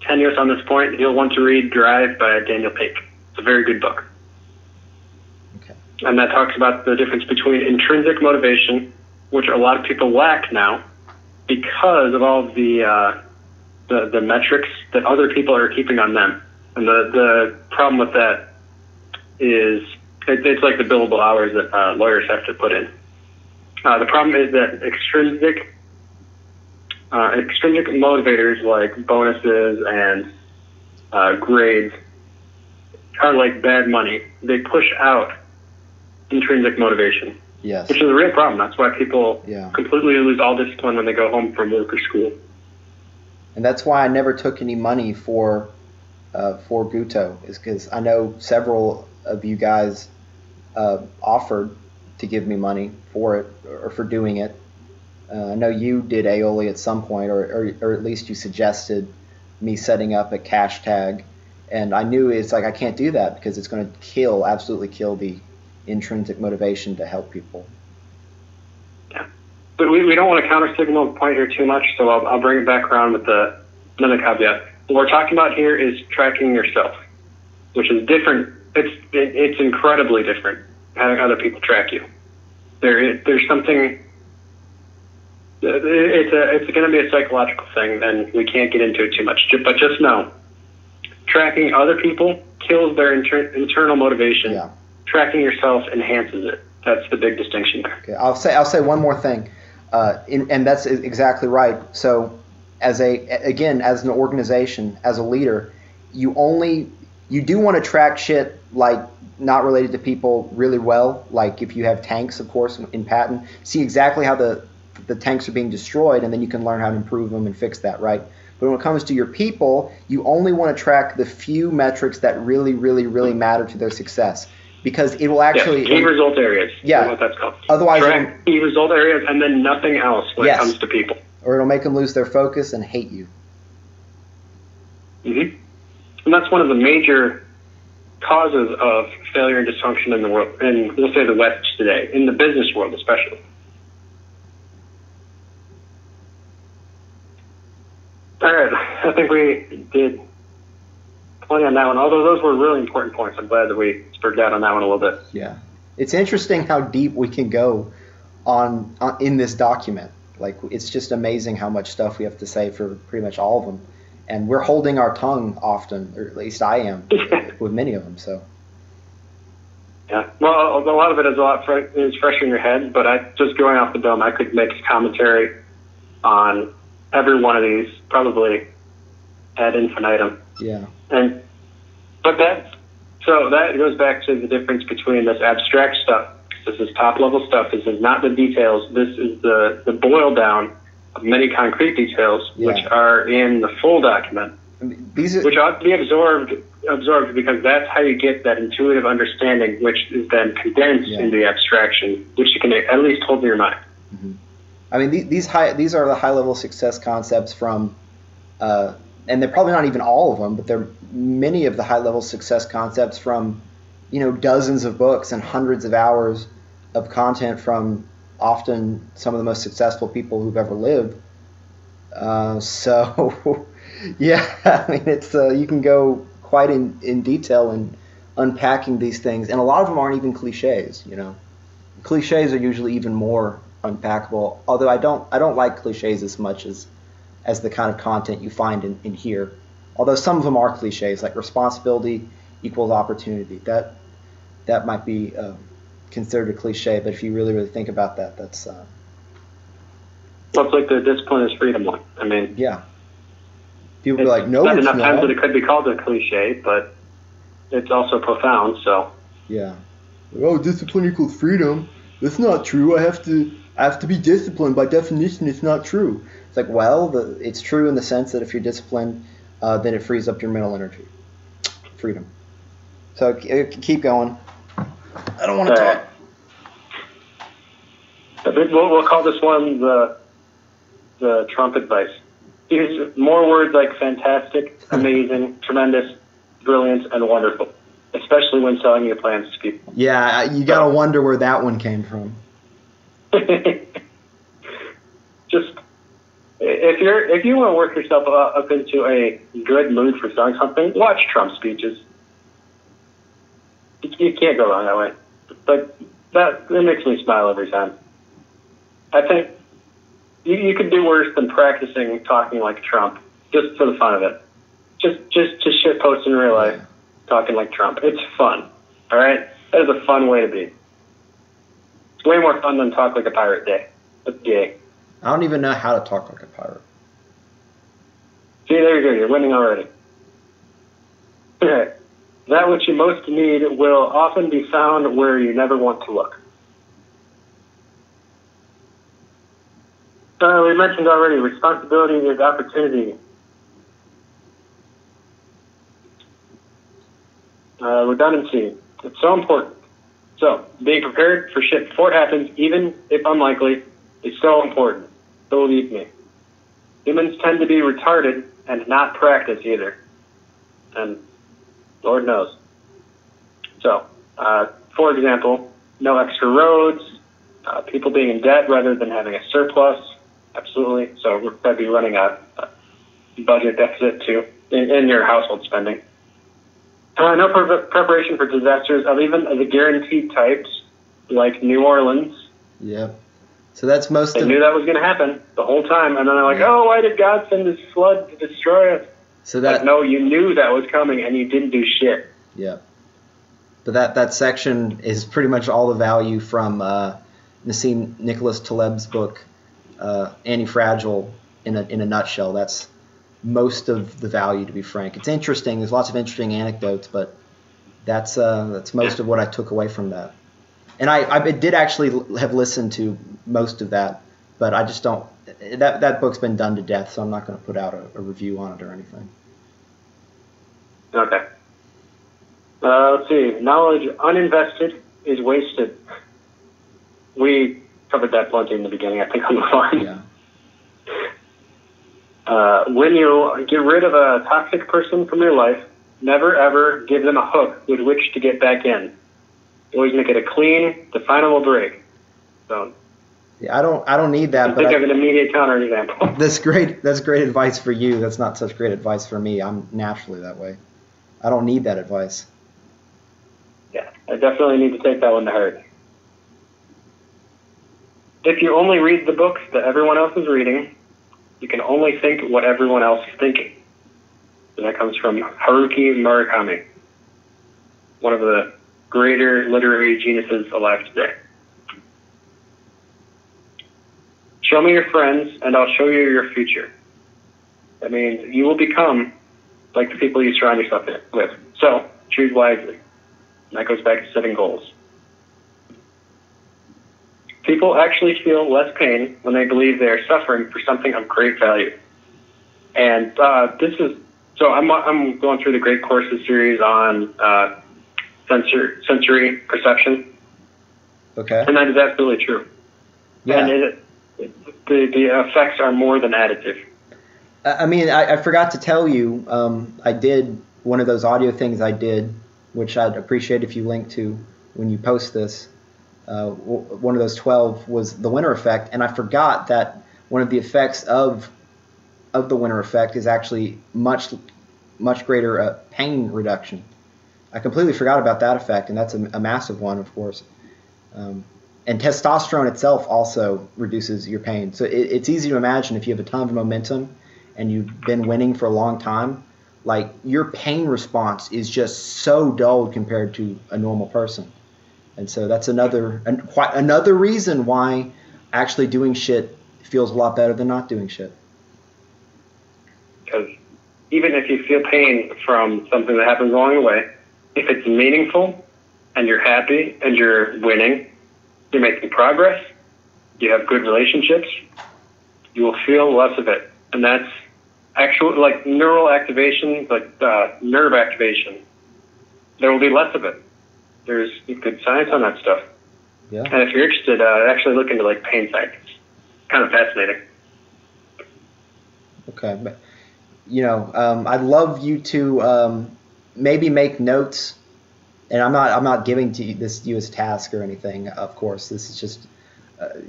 tenuous on this point, you'll want to read Drive by Daniel Pink. It's a very good book. Okay. And that talks about the difference between intrinsic motivation, which a lot of people lack now because of all of the metrics that other people are keeping on them. And the problem with that is it's like the billable hours that lawyers have to put in. The problem is that extrinsic motivators like bonuses and grades are like bad money. They push out intrinsic motivation, yes, which is a real problem. That's why people completely lose all discipline when they go home from work or school. And that's why I never took any money for Guto, is because I know several of you guys offered to give me money for it or for doing it. I know you did aioli at some point, or at least you suggested me setting up a cash tag, and I knew it's like I can't do that because it's going to absolutely kill the intrinsic motivation to help people. Yeah, but we don't want to counter signal the point here too much, so I'll bring it back around with another caveat. What we're talking about here is tracking yourself, which is different. It's incredibly different having other people track you. There's something. It's going to be a psychological thing, and we can't get into it too much. But just know, tracking other people kills their internal motivation. Yeah. Tracking yourself enhances it. That's the big distinction there. Okay, I'll say one more thing, and that's exactly right. So, as an organization, as a leader, you do want to track shit like not related to people really well. Like if you have tanks, of course, in Patton, see exactly how the tanks are being destroyed, and then you can learn how to improve them and fix that, right? But when it comes to your people, you only want to track the few metrics that really, really, really matter to their success, because it will actually key result areas. Yeah, what that's called. Otherwise, track key result areas, and then nothing else when it comes to people. Or it'll make them lose their focus and hate you. Mm-hmm. And that's one of the major causes of failure and dysfunction in the world, and we'll say the West today, in the business world especially. All right, I think we did plenty on that one. Although those were really important points, I'm glad that we spurred out on that one a little bit. Yeah, it's interesting how deep we can go on in this document. Like, it's just amazing how much stuff we have to say for pretty much all of them, and we're holding our tongue often, or at least I am with many of them. So. Yeah, well, a lot of it is fresh in your head, but just going off the dome, I could make a commentary on every one of these, probably ad infinitum. Yeah. But that goes back to the difference between this abstract stuff. This is top level stuff. This is not the details. This is the boil down of many concrete details, which are in the full document, which ought to be absorbed because that's how you get that intuitive understanding, which is then condensed into the abstraction, which you can at least hold in your mind. Mm-hmm. I mean, these are the high-level success concepts from, and they're probably not even all of them, but they're many of the high-level success concepts from, dozens of books and hundreds of hours of content from often some of the most successful people who've ever lived. So, yeah, I mean, it's you can go quite in detail in unpacking these things, and a lot of them aren't even cliches. Cliches are usually even more unpackable, although I don't like cliches as much as the kind of content you find in here, although some of them are cliches, like responsibility equals opportunity. That might be considered a cliche, but if you really, really think about that, that's well, it's like the discipline is freedom one. I mean, yeah, people be like, no, not it's enough not. times that it could be called a cliche, but it's also profound. So yeah, oh, discipline equals freedom. that's not true. I have to be disciplined. By definition, it's not true. It's like, well, it's true in the sense that if you're disciplined, then it frees up your mental energy. Freedom. So keep going. I don't want to talk. We'll call this one the Trump advice. Use more words like fantastic, amazing, tremendous, brilliant, and wonderful, especially when selling your plans to people. Yeah, you gotta wonder where that one came from. Just if you want to work yourself up into a good mood for selling something, watch Trump speeches. You can't go wrong that way. But it makes me smile every time. I think you could do worse than practicing talking like Trump, just for the fun of it. Just shit post in real life, talking like Trump. It's fun, all right? That is a fun way to be. It's way more fun than talk like a pirate day. That's gay. I don't even know how to talk like a pirate. See, there you go. You're winning already. Okay. That which you most need will often be found where you never want to look. We mentioned already, responsibility is opportunity. Redundancy. It's so important. So, being prepared for shit before it happens, even if unlikely, is so important. Believe me. Humans tend to be retarded and not practice either. And Lord knows. So, for example, no extra roads, people being in debt rather than having a surplus. Absolutely. So we're going to be running a budget deficit too in your household spending. No preparation for disasters of even the guaranteed types like New Orleans. Yep. So that's most They knew that was going to happen the whole time. And then they're like, oh, why did God send this flood to destroy us? So that like, no, you knew that was coming and you didn't do shit. Yeah. But that section is pretty much all the value from Nassim Nicholas Taleb's book, Anti-Fragile, in a nutshell. That's most of the value, to be frank. It's interesting. There's lots of interesting anecdotes, but that's most of what I took away from that. And I did actually have listened to most of that, but I just don't. That book's been done to death, so I'm not going to put out a review on it or anything. Okay. Let's see. Knowledge uninvested is wasted. We covered that plenty in the beginning, I think, on the line. Yeah. When you get rid of a toxic person from your life, never ever give them a hook with which to get back in. Always make it a clean, definable break. So. Yeah, I don't need that. Think of an immediate counterexample. That's great advice for you. That's not such great advice for me. I'm naturally that way. I don't need that advice. Yeah, I definitely need to take that one to heart. If you only read the books that everyone else is reading, you can only think what everyone else is thinking. And that comes from Haruki Murakami, one of the greater literary geniuses alive today. Show me your friends, and I'll show you your future. That means you will become like the people you surround yourself with. So, choose wisely. And that goes back to setting goals. People actually feel less pain when they believe they are suffering for something of great value. And I'm going through the Great Courses series on sensory perception. Okay. And that is absolutely true. Yeah. And the effects are more than additive. I mean, I forgot to tell you, I did one of those audio things I did, which I'd appreciate if you link to when you post this. One of those 12 was the winner effect, and I forgot that one of the effects of the winner effect is actually much greater pain reduction. I completely forgot about that effect, and that's a massive one, of course. And testosterone itself also reduces your pain. So it's easy to imagine if you have a ton of momentum and you've been winning for a long time, like your pain response is just so dulled compared to a normal person. And so that's another reason why actually doing shit feels a lot better than not doing shit. Because even if you feel pain from something that happens along the way, if it's meaningful and you're happy and you're winning, you're making progress, you have good relationships, you will feel less of it. And that's actual, like neural activation, like nerve activation. There will be less of it. There's good science on that stuff. Yeah. And if you're interested, actually look into like pain science. It's kind of fascinating. Okay, but I'd love you to maybe make notes. And I'm not giving to you as a task or anything. Of course, this is just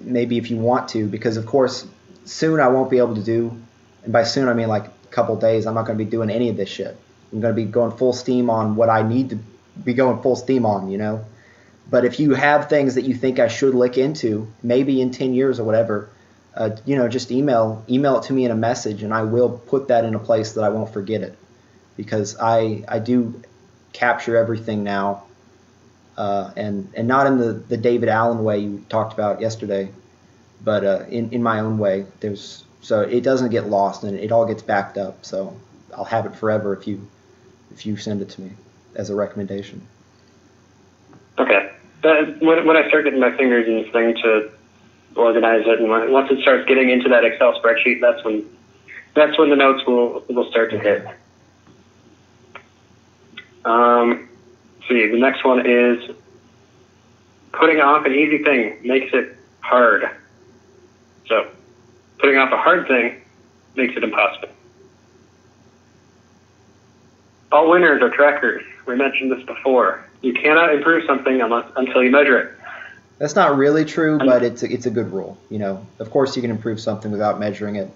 maybe if you want to, because of course soon I won't be able to do, and by soon I mean like a couple days. I'm not going to be doing any of this shit. I'm going to be going full steam on what I need to be going full steam on, But if you have things that you think I should look into, maybe in 10 years or whatever, just email it to me in a message, and I will put that in a place that I won't forget it, because I do capture everything now, and not in the David Allen way you talked about yesterday, but in my own way. So it doesn't get lost and it all gets backed up. So I'll have it forever if you send it to me as a recommendation. Okay. When I start getting my fingers in this thing to organize it, and once it starts getting into that Excel spreadsheet, that's when the notes will start to hit. See, the next one is putting off an easy thing makes it hard. So, putting off a hard thing makes it impossible. All winners are trackers. We mentioned this before. You cannot improve something until you measure it. That's not really true, but it's a good rule. Of course you can improve something without measuring it,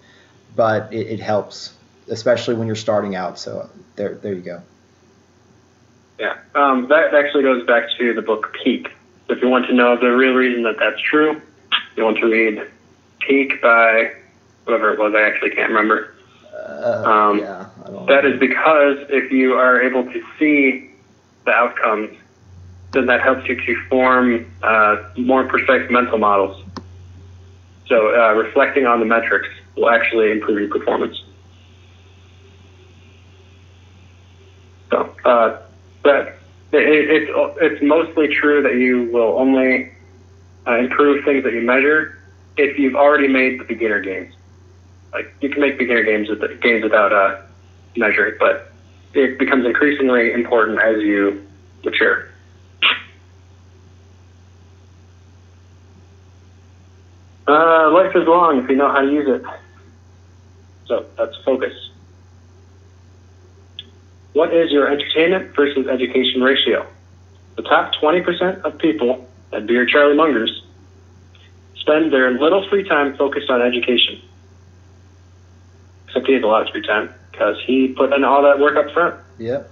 but it helps, especially when you're starting out. So there you go. Yeah, that actually goes back to the book Peak. If you want to know the real reason that that's true, you want to read Peak by whoever it was. I actually can't remember. I don't that is because if you are able to see the outcomes, then that helps you to form more precise mental models. So reflecting on the metrics will actually improve your performance. So but it's mostly true that you will only improve things that you measure if you've already made the beginner games. Like you can make beginner games without measuring, but it becomes increasingly important as you mature. Life is long if you know how to use it. So that's focus. What is your entertainment versus education ratio? The top 20% of people at Beer Charlie Munger's spend their little free time focused on education. Except he has a lot of free time because he put in all that work up front. Yep.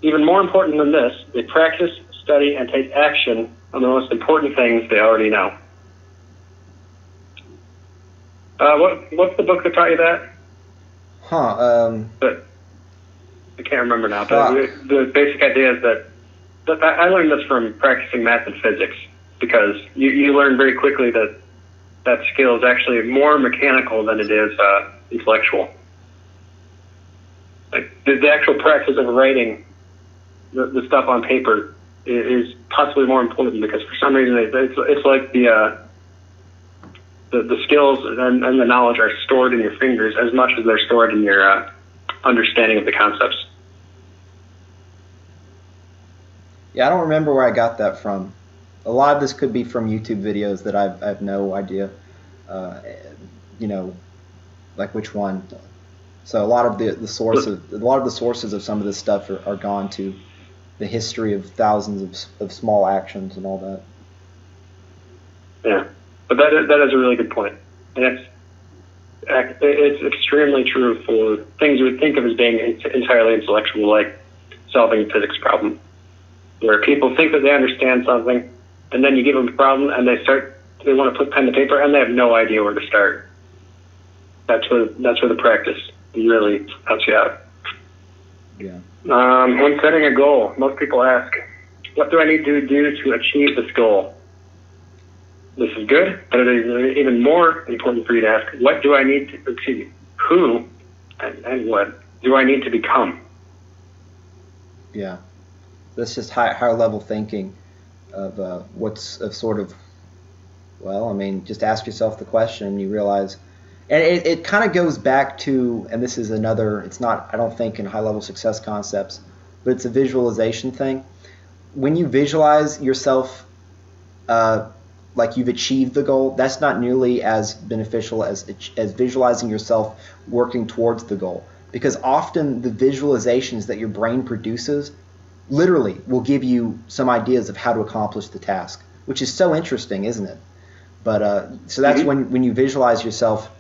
Even more important than this, they practice, study, and take action on the most important things they already know. What's the book that taught you that? But I can't remember now. But the basic idea is that I learned this from practicing math and physics, because you learn very quickly that skill is actually more mechanical than it is intellectual. Like the actual practice of writing the stuff on paper is possibly more important, because for some reason it's like the skills and the knowledge are stored in your fingers as much as they're stored in your understanding of the concepts. Yeah, I don't remember where I got that from. A lot of this could be from YouTube videos that I have no idea, like which one. So a lot of the sources of some of this stuff are gone to the history of thousands of small actions and all that. Yeah, but that is a really good point, and it's extremely true for things you would think of as being entirely intellectual, like solving a physics problem, where people think that they understand something, and then you give them a problem, and they want to put pen to paper, and they have no idea where to start. That's where the practice really helps you out. Yeah. When setting a goal, most people ask, what do I need to do to achieve this goal? This is good, but it is even more important for you to ask, who and what do I need to become? Yeah. That's just higher level thinking. what's of sort of, well, I mean, just ask yourself the question and you realize, and it kind of goes back to, and this is another, it's not, I don't think in high-level success concepts, but it's a visualization thing. When you visualize yourself like you've achieved the goal, that's not nearly as beneficial as visualizing yourself working towards the goal. Because often the visualizations that your brain produces literally will give you some ideas of how to accomplish the task, which is so interesting, isn't it? But so that's when you visualize yourself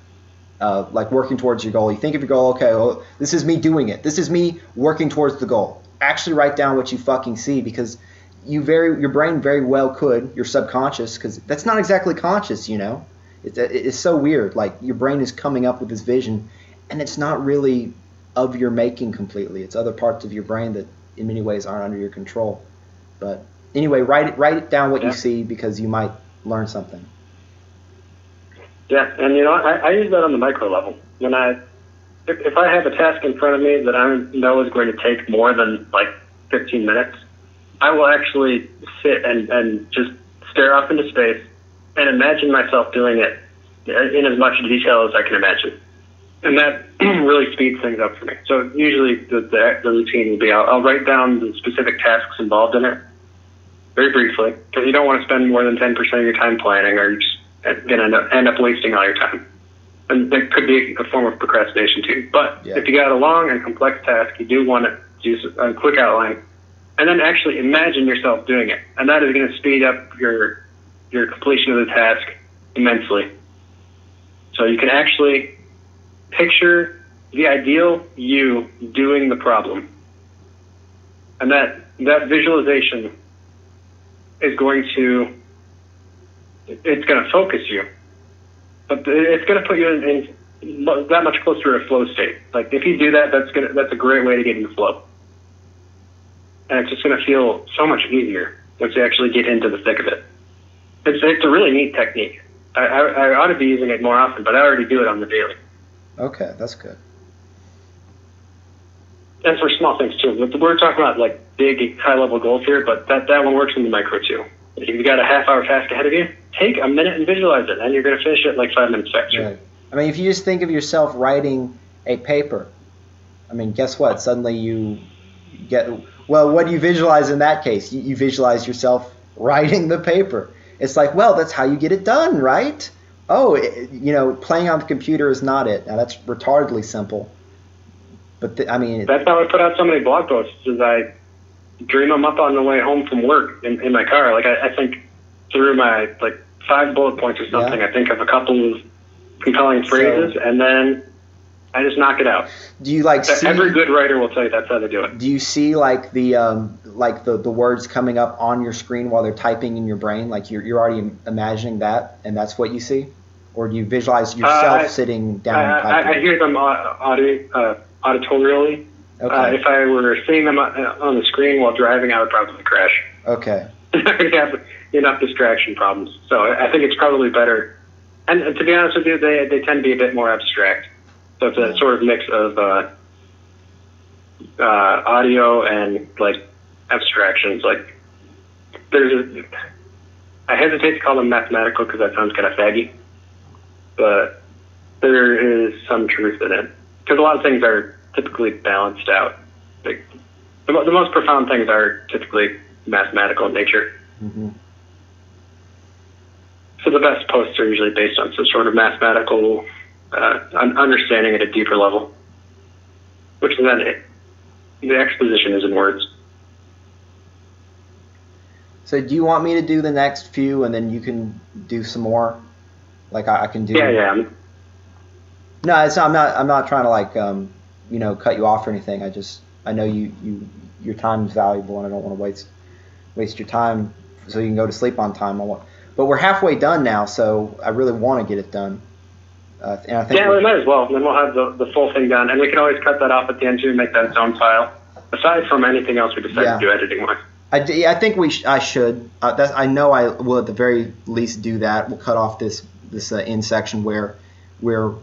like working towards your goal. You think of your goal, okay, well, this is me doing it. This is me working towards the goal. Actually write down what you fucking see, because your brain very well could, your subconscious, because that's not exactly conscious, you know. It's so weird. Like your brain is coming up with this vision, and it's not really of your making completely. It's other parts of your brain that in many ways aren't under your control. But anyway, write down what you see, because you might learn something. Yeah, and you know, I use that on the micro level. When if I have a task in front of me that I know is going to take more than like 15 minutes, I will actually sit and just stare off into space and imagine myself doing it in as much detail as I can imagine. And that really speeds things up for me. So usually the routine will be I'll write down the specific tasks involved in it very briefly, because you don't want to spend more than 10% of your time planning, or you're just going to end up wasting all your time. And that could be a form of procrastination too. But if you got a long and complex task, you do want to do a quick outline, and then actually imagine yourself doing it. And that is going to speed up your completion of the task immensely. So you can actually picture the ideal you doing the problem. And that visualization is going to, it's going to focus you. But it's going to put you in that much closer to a flow state. Like if you do that, that's a great way to get into flow. And it's just going to feel so much easier once you actually get into the thick of it. It's a really neat technique. I ought to be using it more often, but I already do it on the daily. Okay, that's good. And for small things too. We're talking about like big, high-level goals here, but that one works in the micro too. If you've got a half-hour task ahead of you, take a minute and visualize it, and you're going to finish it like 5 minutes faster. Right. I mean, if you just think of yourself writing a paper, I mean, guess what? Suddenly you get, well, what do you visualize in that case? You visualize yourself writing the paper. It's like, well, that's how you get it done, right? Oh, playing on the computer is not it. Now, that's retardedly simple. But, that's how I put out so many blog posts, is I dream them up on the way home from work in my car. Like, I think through my, 5 bullet points or something. Yeah. I think of a couple of compelling phrases, and then I just knock it out. Do you see? Every good writer will tell you that's how they do it. Do you see the words coming up on your screen while they're typing in your brain? Like you're already imagining that, and that's what you see, or do you visualize yourself sitting down and typing? I hear them auditorially. Okay. If I were seeing them on the screen while driving, I would probably crash. Okay. I would have enough distraction problems. So I think it's probably better. And to be honest with you, they tend to be a bit more abstract. So it's a sort of mix of audio and abstractions. I hesitate to call them mathematical because that sounds kind of faggy, but there is some truth in it, because a lot of things are typically balanced out. The most profound things are typically mathematical in nature. Mm-hmm. So the best posts are usually based on some sort of mathematical understanding at a deeper level, which is then the exposition is in words. So do you want me to do the next few and then you can do some more? I can do. Yeah. No, I'm not trying to cut you off or anything. I know your time is valuable and I don't want to waste your time so you can go to sleep on time. But we're halfway done now, so I really want to get it done. And I think we might as well. Then we'll have the full thing done, and we can always cut that off at the end too and make that its own file. Aside from anything else we decide to do editing-wise. I think I should. I know I will at the very least do that. We'll cut off this end section where we're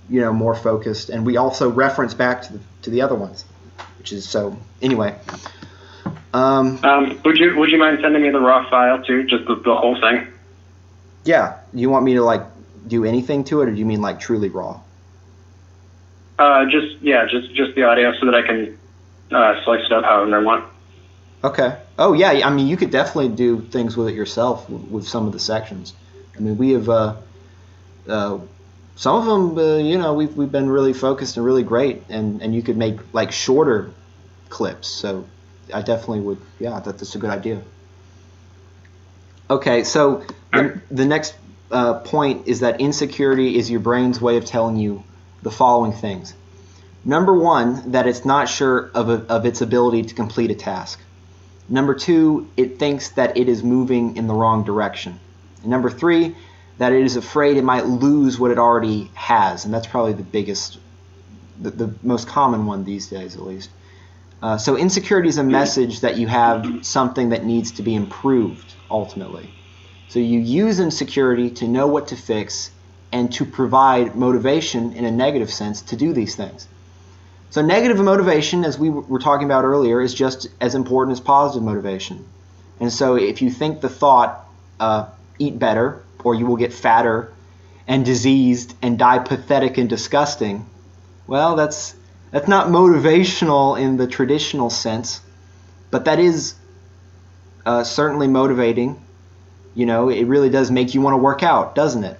more focused, and we also reference back to the other ones, which is so. Anyway, Would you mind sending me the raw file too, just the whole thing? Yeah. You want me to like do anything to it, or do you mean like truly raw? Just the audio, so that I can slice it up however I want. Okay. Oh yeah. I mean, you could definitely do things with it yourself with some of the sections. I mean, we have some of them. You know, we've been really focused and really great, and you could make like shorter clips. So I definitely would. Yeah, that's a good idea. Okay. So the next point is that insecurity is your brain's way of telling you the following things. Number one, that it's not sure of its ability to complete a task. Number two, it thinks that it is moving in the wrong direction. And number three, that it is afraid it might lose what it already has. And that's probably the biggest, the most common one these days at least. So insecurity is a message that you have something that needs to be improved ultimately. So you use insecurity to know what to fix and to provide motivation in a negative sense to do these things. So negative motivation, as we were talking about earlier, is just as important as positive motivation. And so if you think the thought, eat better, or you will get fatter and diseased and die pathetic and disgusting, well, that's not motivational in the traditional sense, but that is certainly motivating. You know, it really does make you want to work out, doesn't it?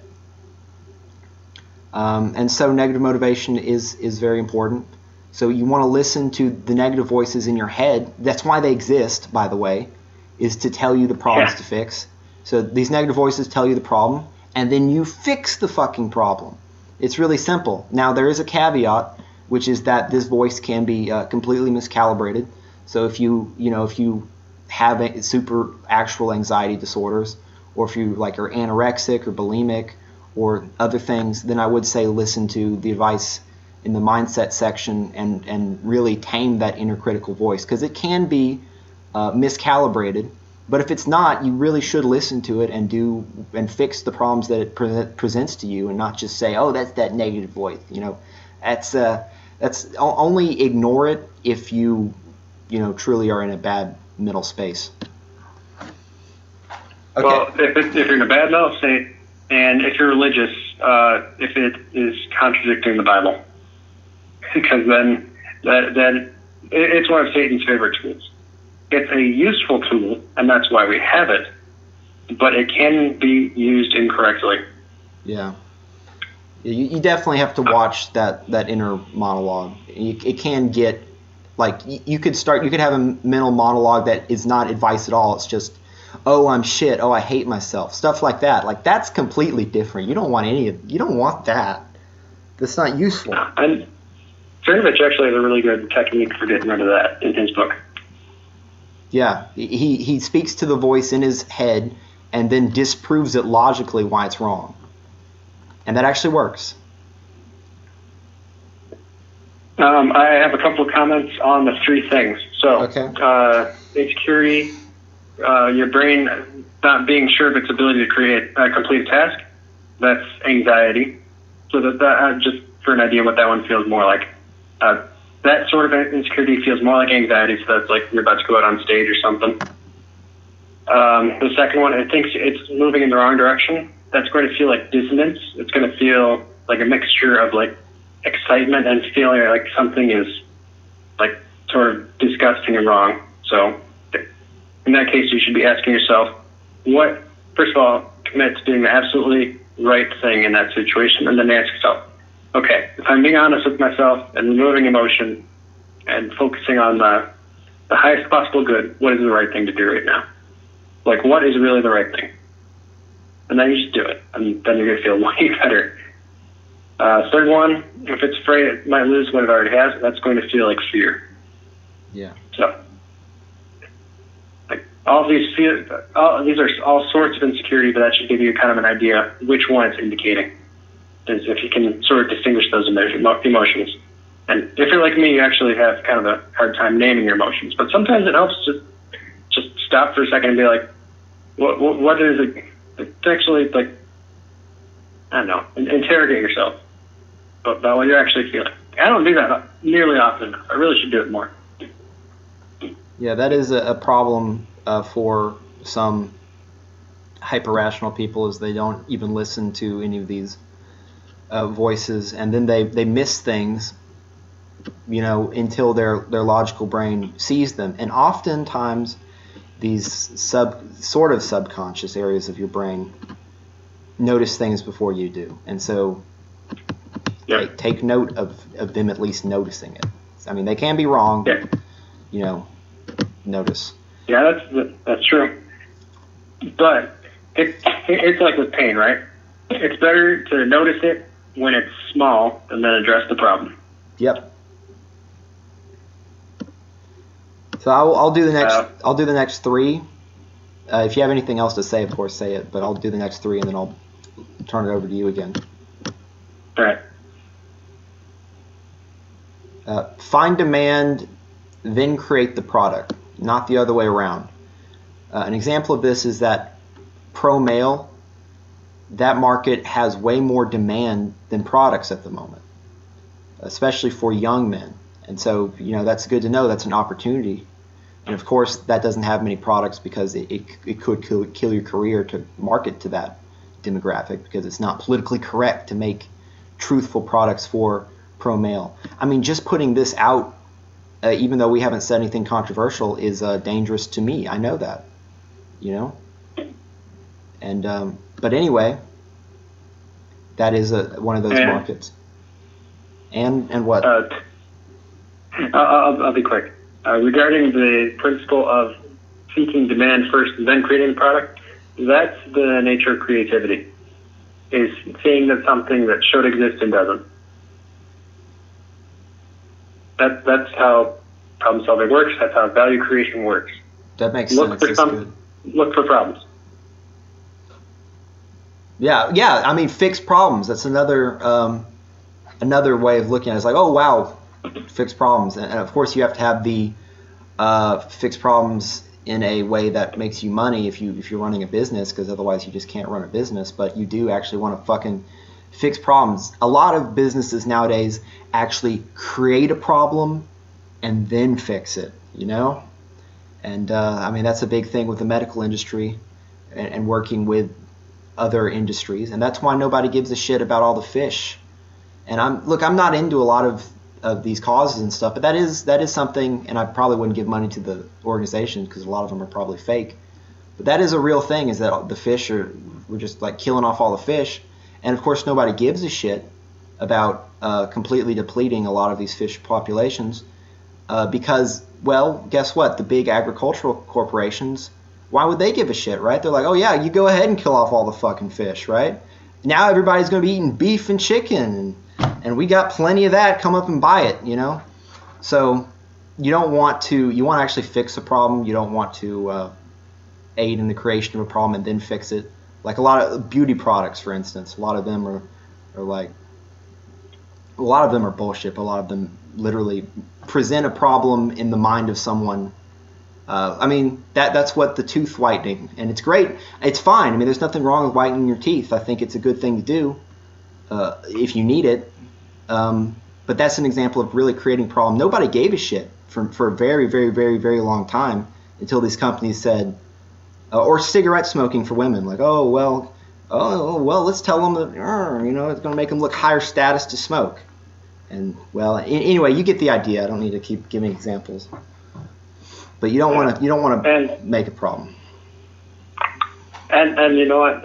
And so negative motivation is very important. So you want to listen to the negative voices in your head. That's why they exist, by the way, is to tell you the problems to fix. So these negative voices tell you the problem, and then you fix the fucking problem. It's really simple. Now, there is a caveat, which is that this voice can be completely miscalibrated. So if you have super actual anxiety disorders, or if you like are anorexic or bulimic or other things, then I would say listen to the advice in the mindset section and really tame that inner critical voice, because it can be miscalibrated. But if it's not, you really should listen to it and fix the problems that it presents to you, and not just say, oh, that's that negative voice. You know, that's only ignore it if you truly are in a bad mental space. Okay. Well, if you're in a bad mental state, and if you're religious, if it is contradicting the Bible, because then it's one of Satan's favorite tools. It's a useful tool, and that's why we have it, but it can be used incorrectly. Yeah. You definitely have to watch that inner monologue. It can get, like, you could have a mental monologue that is not advice at all. It's just, oh, I'm shit. Oh, I hate myself. Stuff like that. Like, that's completely different. You don't want that. That's not useful. And Cernovich actually has a really good technique for getting rid of that in his book. Yeah, he speaks to the voice in his head and then disproves it logically why it's wrong. And that actually works. I have a couple of comments on the three things. So, okay. Insecurity, your brain not being sure of its ability to complete a task, that's anxiety. So that just for an idea what that one feels more like. That sort of insecurity feels more like anxiety, so that's like you're about to go out on stage or something. The second one, it thinks it's moving in the wrong direction. That's going to feel like dissonance. It's going to feel like a mixture of like excitement and feeling like something is like sort of disgusting and wrong. So in that case, you should be asking yourself, first of all, commit to doing the absolutely right thing in that situation, and then ask yourself, okay, if I'm being honest with myself and removing emotion and focusing on the highest possible good, what is the right thing to do right now? Like, what is really the right thing? And then you just do it, and then you're going to feel way better. Third one, if it's afraid it might lose what it already has, that's going to feel like fear. Yeah. So, like, these are all sorts of insecurity, but that should give you kind of an idea which one it's indicating. Is if you can sort of distinguish those emotions. And if you're like me, you actually have kind of a hard time naming your emotions. But sometimes it helps to just stop for a second and be like, what is it? To actually, like, I don't know, interrogate yourself about what you're actually feeling. I don't do that nearly often enough. I really should do it more. Yeah, that is a problem for some hyper-rational people, is they don't even listen to any of these voices, and then they miss things, until their logical brain sees them. And oftentimes these sort of subconscious areas of your brain notice things before you do. And so take note of them at least noticing it. I mean, they can be wrong, but, notice. Yeah, that's true. But it's like with pain, right? It's better to notice it when it's small and then address the problem. Yep. So I'll do the next. I'll do the next three. If you have anything else to say, of course, say it. But I'll do the next three, and then I'll turn it over to you again. All right. Find demand, then create the product, not the other way around. An example of this is that pro male, that market has way more demand than products at the moment, especially for young men. And so, that's good to know. That's an opportunity. And of course, that doesn't have many products because it could kill your career to market to that demographic, because it's not politically correct to make truthful products for pro male. I mean, just putting this out, even though we haven't said anything controversial, is dangerous to me. I know that, And but anyway, that is one of those markets. And what? I'll be quick. Regarding the principle of seeking demand first and then creating a product, that's the nature of creativity, is seeing that something that should exist and doesn't. That's how problem solving works. That's how value creation works. That makes sense. That's good. Look for problems. Yeah. I mean, fix problems. That's another way of looking at it. It's like, oh wow, fix problems. And of course, you have to have the fix problems in a way that makes you money if you're running a business, because otherwise you just can't run a business. But you do actually want to fucking fix problems. A lot of businesses nowadays actually create a problem and then fix it, And I mean, that's a big thing with the medical industry and working with other industries. And that's why nobody gives a shit about all the fish. And I'm not into a lot of these causes and stuff, but that is something, and I probably wouldn't give money to the organizations because a lot of them are probably fake. But that is a real thing, is that the fish we're just like killing off all the fish. And of course, nobody gives a shit about completely depleting a lot of these fish populations because, well, guess what? The big agricultural corporations, why would they give a shit, right? They're like, oh yeah, you go ahead and kill off all the fucking fish, right? Now everybody's going to be eating beef and chicken, and we got plenty of that. Come up and buy it, So you want to actually fix a problem. You don't want to aid in the creation of a problem and then fix it. Like a lot of beauty products, for instance, a lot of them are bullshit. A lot of them literally present a problem in the mind of someone. I mean, that's what the tooth whitening, and it's great. It's fine. I mean, there's nothing wrong with whitening your teeth. I think it's a good thing to do if you need it. But that's an example of really creating a problem. Nobody gave a shit for a very, very, very, very long time until these companies said, or cigarette smoking for women, like, oh well, let's tell them that it's going to make them look higher status to smoke. And well, anyway, you get the idea. I don't need to keep giving examples. But you don't want to make a problem. And you know what?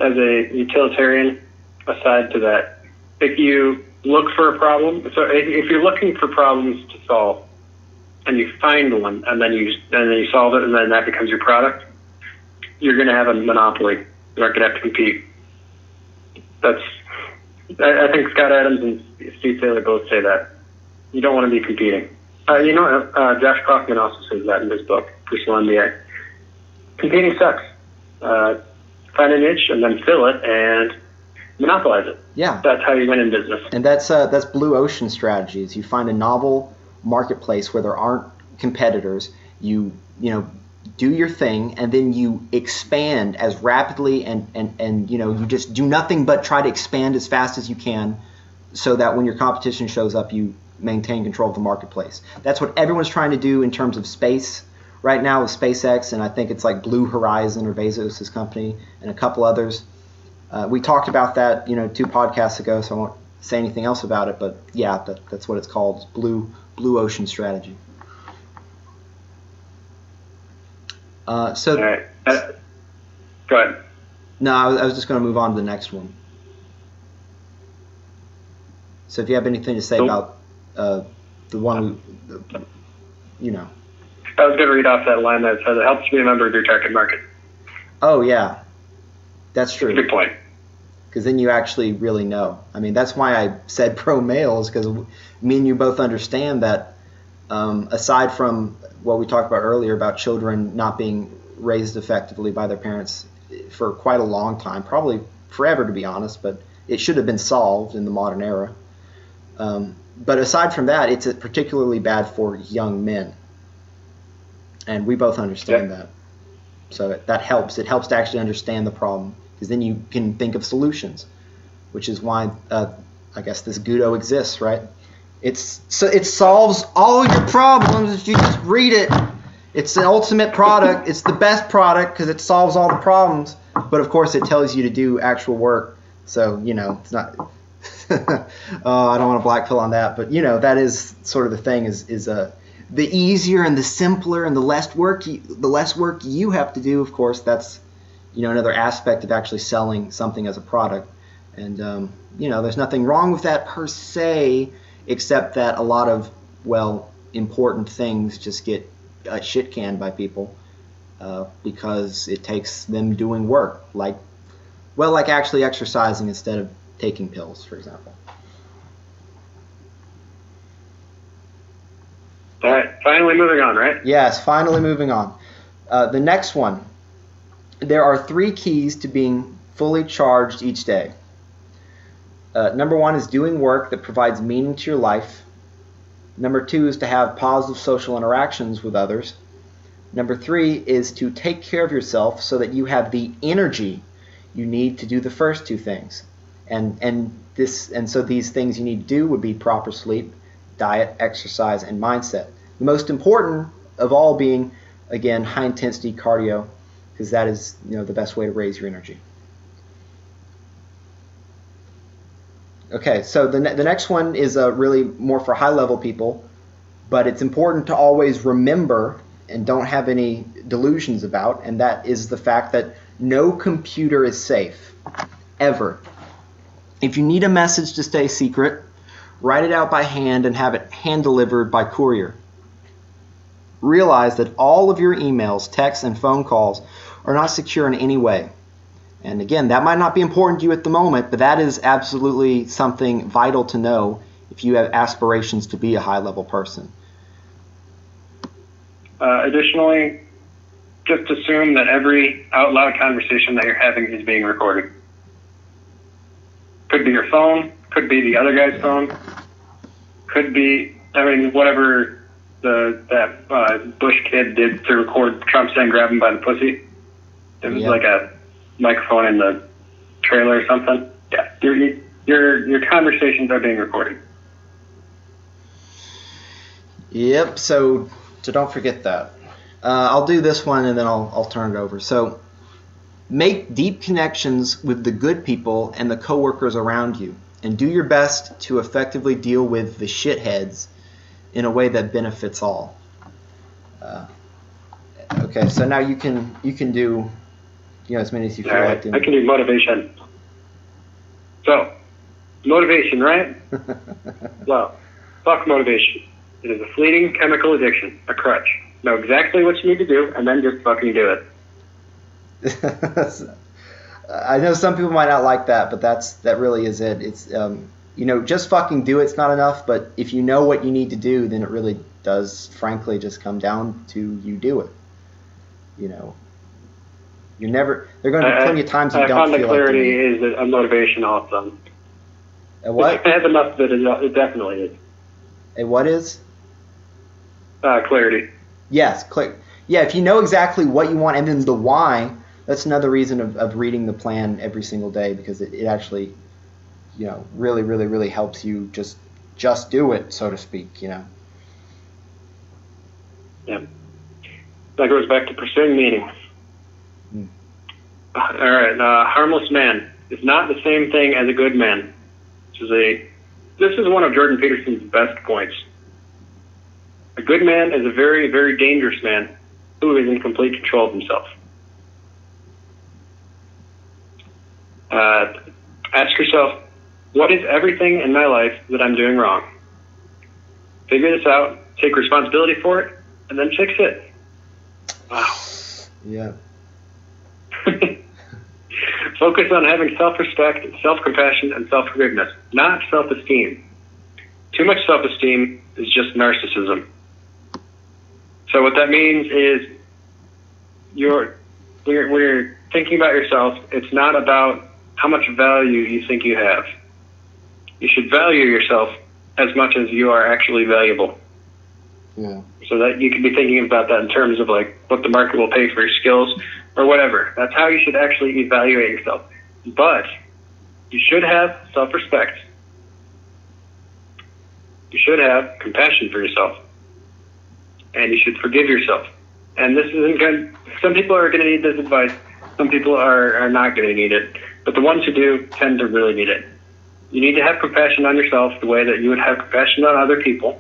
As a utilitarian, aside to that, if you look for a problem, so if you're looking for problems to solve, and you find one, and then you solve it, and then that becomes your product, you're going to have a monopoly. You're not going to have to compete. I think Scott Adams and Steve Taylor both say that. You don't want to be competing. Josh Kaufman also says that in his book, Personal MBA. Competing sucks. Find a niche and then fill it and monopolize it. Yeah. That's how you win in business. And that's blue ocean strategies. You find a novel marketplace where there aren't competitors. You do your thing, and then you expand as rapidly and you just do nothing but try to expand as fast as you can, so that when your competition shows up, you maintain control of the marketplace. That's what everyone's trying to do in terms of space right now with SpaceX, and I think it's like Blue Horizon or Bezos' company and a couple others. We talked about that, 2 podcasts ago, so I won't say anything else about it. But yeah, that's what it's called, Blue Ocean Strategy. All right. Go ahead. No, I was just going to move on to the next one. So if you have anything to say about the one, I was going to read off that line that says it helps you be a member of your target market. Oh, yeah. That's true. Good point. Because then you actually really know. I mean, that's why I said pro males, because me and you both understand that aside from what we talked about earlier about children not being raised effectively by their parents for quite a long time, probably forever to be honest, but it should have been solved in the modern era. But aside from that, it's particularly bad for young men. And we both understand that. So that helps. It helps to actually understand the problem, because then you can think of solutions, which is why I guess this GEWD exists, right? It solves all your problems if you just read it. It's the ultimate product. It's the best product because it solves all the problems. But of course, it tells you to do actual work. So it's not. I don't want to black pill on that, but that is sort of the thing. Is the easier and the simpler and the less work you have to do. Of course, that's another aspect of actually selling something as a product. And there's nothing wrong with that per se, except that a lot of important things just get shit canned by people because it takes them doing work, like actually exercising instead of taking pills, for example. All right, finally moving on, right? Yes, finally moving on. The next one. There are 3 keys to being fully charged each day. Number 1 is doing work that provides meaning to your life. Number 2 is to have positive social interactions with others. Number 3 is to take care of yourself so that you have the energy you need to do the first 2 things. And so these things you need to do would be proper sleep, diet, exercise, and mindset. The most important of all being, again, high intensity cardio, because that is the best way to raise your energy. Okay, so the next one is really more for high level people, but it's important to always remember and don't have any delusions about, and that is the fact that no computer is safe, ever. If you need a message to stay secret, write it out by hand and have it hand delivered by courier. Realize that all of your emails, texts, and phone calls are not secure in any way. And again, that might not be important to you at the moment, but that is absolutely something vital to know if you have aspirations to be a high-level person. Additionally, just assume that every out-loud conversation that you're having is being recorded. Could be your phone, could be the other guy's phone, could be, whatever that Bush kid did to record Trump saying grab him by the pussy. It was like a microphone in the trailer or something. Yeah, your conversations are being recorded. Yep, so don't forget that. I'll do this one and then I'll turn it over. So make deep connections with the good people and the coworkers around you, and do your best to effectively deal with the shitheads in a way that benefits all. Okay, so now you can do as many as you feel like doing. I can do motivation. So, motivation, right? Well, fuck motivation. It is a fleeting chemical addiction, a crutch. Know exactly what you need to do, and then just fucking do it. I know some people might not like that, but that really is it. It's just fucking do it's not enough, but if you know what you need to do, then it really does, frankly, just come down to you do it. You're never. There are going to be plenty of times you don't feel like doing it. I found the clarity is a motivation also. A what? I have enough that it definitely is. A what is? Clarity. Yes, yeah, if you know exactly what you want and then the why, that's another reason of reading the plan every single day, because it actually, really, really, really helps you just do it, so to speak, Yeah. That goes back to pursuing meaning. All right, harmless man is not the same thing as a good man. This is one of Jordan Peterson's best points. A good man is a very, very dangerous man who is in complete control of himself. Ask yourself, what is everything in my life that I'm doing wrong? Figure this out, take responsibility for it, and then fix it. Wow. Yeah. Focus on having self-respect, self-compassion, and self-forgiveness, not self-esteem. Too much self-esteem is just narcissism. So what that means is when you're thinking about yourself, it's not about how much value you think you have. You should value yourself as much as you are actually valuable. Yeah. So that you can be thinking about that in terms of like what the market will pay for your skills or whatever. That's how you should actually evaluate yourself. But you should have self-respect. You should have compassion for yourself. And you should forgive yourself. And this isn't good. Some people are going to need this advice. Some people are not going to need it. But the ones who do tend to really need it. You need to have compassion on yourself the way that you would have compassion on other people.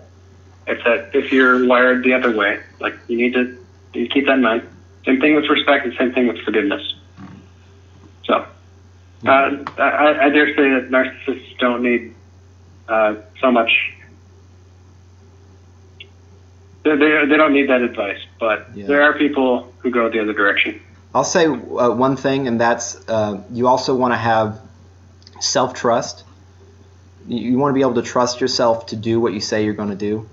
Except if you're wired the other way, like you need to keep that in mind. Same thing with respect and same thing with forgiveness. So, I dare say that narcissists don't need so much. They don't need that advice, but there are people who go the other direction. I'll say one thing, and that's you also want to have self-trust. You want to be able to trust yourself to do what you say you're going to do,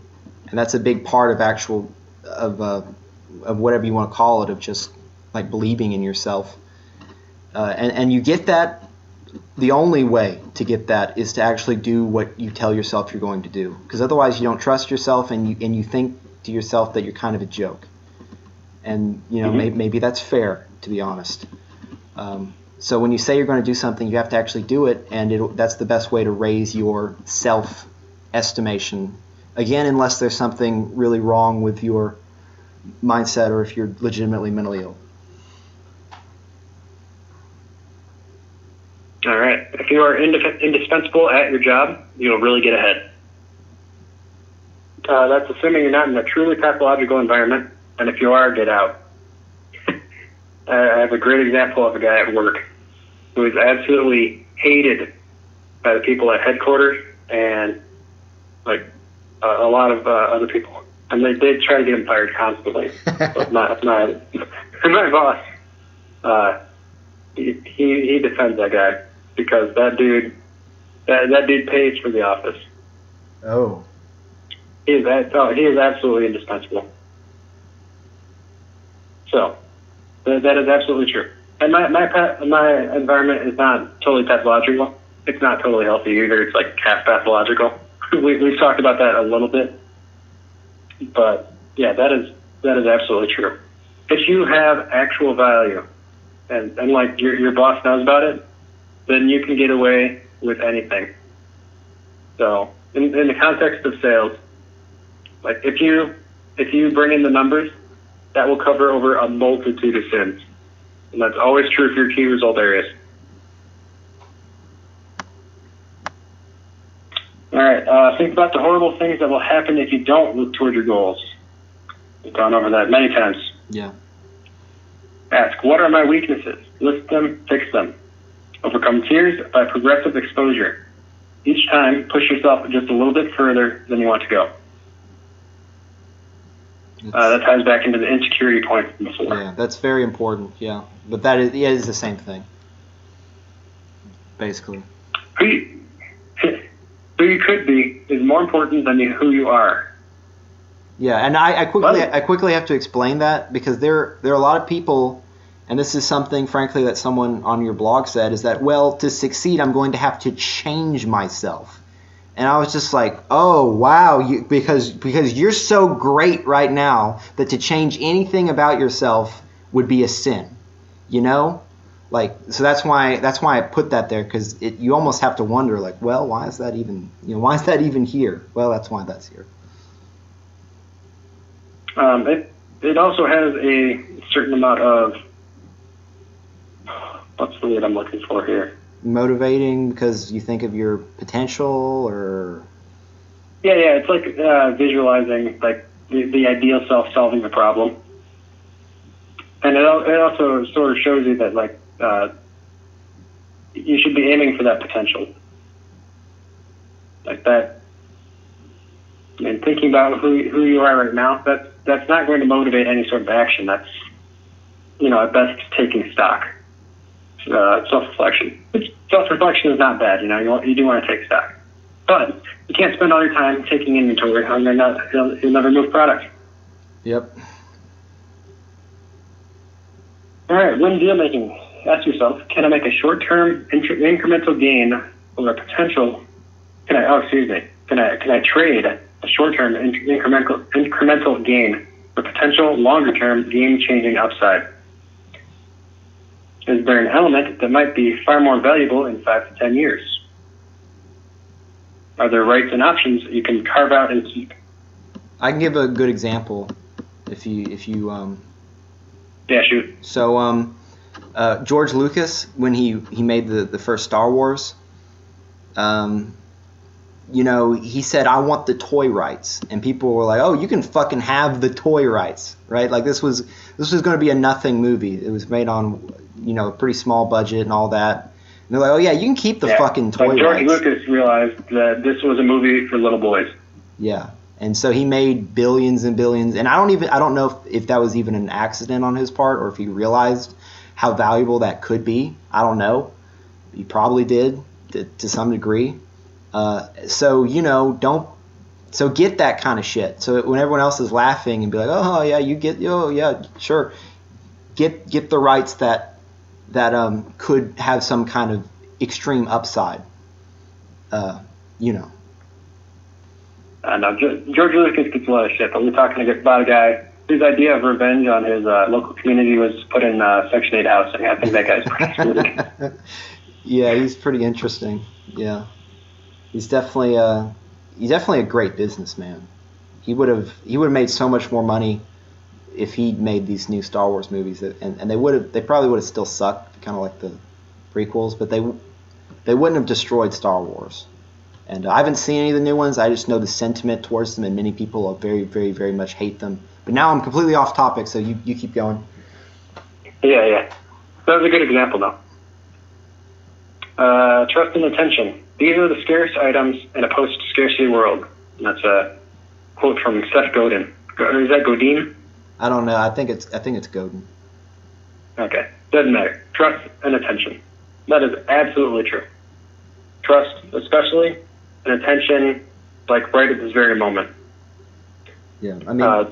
and that's a big part of whatever you want to call it, of just like believing in yourself. And you get that. The only way to get that is to actually do what you tell yourself you're going to do, because otherwise you don't trust yourself, and you think to yourself that you're kind of a joke. And maybe that's fair, to be honest. So when you say you're going to do something, you have to actually do it, and that's the best way to raise your self-estimation. Again, unless there's something really wrong with your mindset, or if you're legitimately mentally ill. All right. If you are indispensable at your job, you'll really get ahead. That's assuming you're not in a truly pathological environment, and if you are, get out. I have a great example of a guy at work who is absolutely hated by the people at headquarters and like a lot of other people. And they did try to get him fired constantly. But my boss, he defends that guy because that dude pays for the office. Oh. He is absolutely indispensable. So that is absolutely true. And my environment is not totally pathological. It's not totally healthy either. It's like half pathological. We've talked about that a little bit. But yeah, that is absolutely true. If you have actual value and like your boss knows about it, then you can get away with anything. So in the context of sales, like if you bring in the numbers, that will cover over a multitude of sins. And that's always true for your key result areas. All right, think about the horrible things that will happen if you don't look toward your goals. We've gone over that many times. Yeah. Ask, what are my weaknesses? List them, fix them. Overcome fears by progressive exposure. Each time, push yourself just a little bit further than you want to go. That ties back into the insecurity point from before. Yeah, that's very important, yeah. But that is the same thing, basically. Who you could be is more important than who you are. Yeah, and I quickly have to explain that, because there are a lot of people, and this is something, frankly, that someone on your blog said, is that, well, to succeed, I'm going to have to change myself. And I was just like, oh, wow, because you're so great right now that to change anything about yourself would be a sin, you know? Like, so that's why I put that there, because you almost have to wonder, like, well, why is that even here? Well, that's why that's here. it also has a certain amount of, what's the word I'm looking for here? Motivating because you think of your potential, or? Yeah, it's like visualizing like the ideal self solving the problem. And it also sort of shows you that like you should be aiming for that potential. Like that, and thinking about who you are right now, that's not going to motivate any sort of action. That's, at best taking stock. Self-reflection. Self-reflection is not bad, you do want to take stock. But you can't spend all your time taking inventory, or you'll never move product. Yep. All right, when deal making, ask yourself, can I make a short-term incremental gain or a potential? Can I trade a short-term incremental gain for potential longer-term game-changing upside? Is there an element that might be far more valuable in 5 to 10 years? Are there rights and options that you can carve out and keep? I can give a good example if you Yeah, shoot. So George Lucas, when he made the first Star Wars, he said, I want the toy rights, and people were like, oh, you can fucking have the toy rights, right? Like this was going to be a nothing movie. It was made on a pretty small budget and all that. And they're like, oh yeah, you can keep the fucking toy rights. George Lucas realized that this was a movie for little boys. Yeah. And so he made billions and billions, and I don't know if that was even an accident on his part or if he realized how valuable that could be. I don't know. He probably did to some degree. So get that kind of shit. So when everyone else is laughing and be like, oh yeah, yeah, sure. Get the rights that could have some kind of extreme upside. No, George Lucas gets a lot of shit, but we're talking about a guy whose idea of revenge on his local community was put in Section 8 housing. I think that guy's pretty screwed. Yeah, he's pretty interesting. Yeah, he's definitely a great businessman. He would have made so much more money if he'd made these new Star Wars movies, and they probably would have still sucked, kind of like the prequels, but they wouldn't have destroyed Star Wars. And I haven't seen any of the new ones. I just know the sentiment towards them, and many people very, very, very much hate them. But now I'm completely off topic, so you keep going. Yeah. That was a good example, though. Trust and attention. These are the scarce items in a post-scarcity world. And that's a quote from Seth Godin. Is that Godin? I don't know. I think it's Godin. Okay. Doesn't matter. Trust and attention. That is absolutely true. Trust, especially, and attention, like right at this very moment. Yeah, I mean,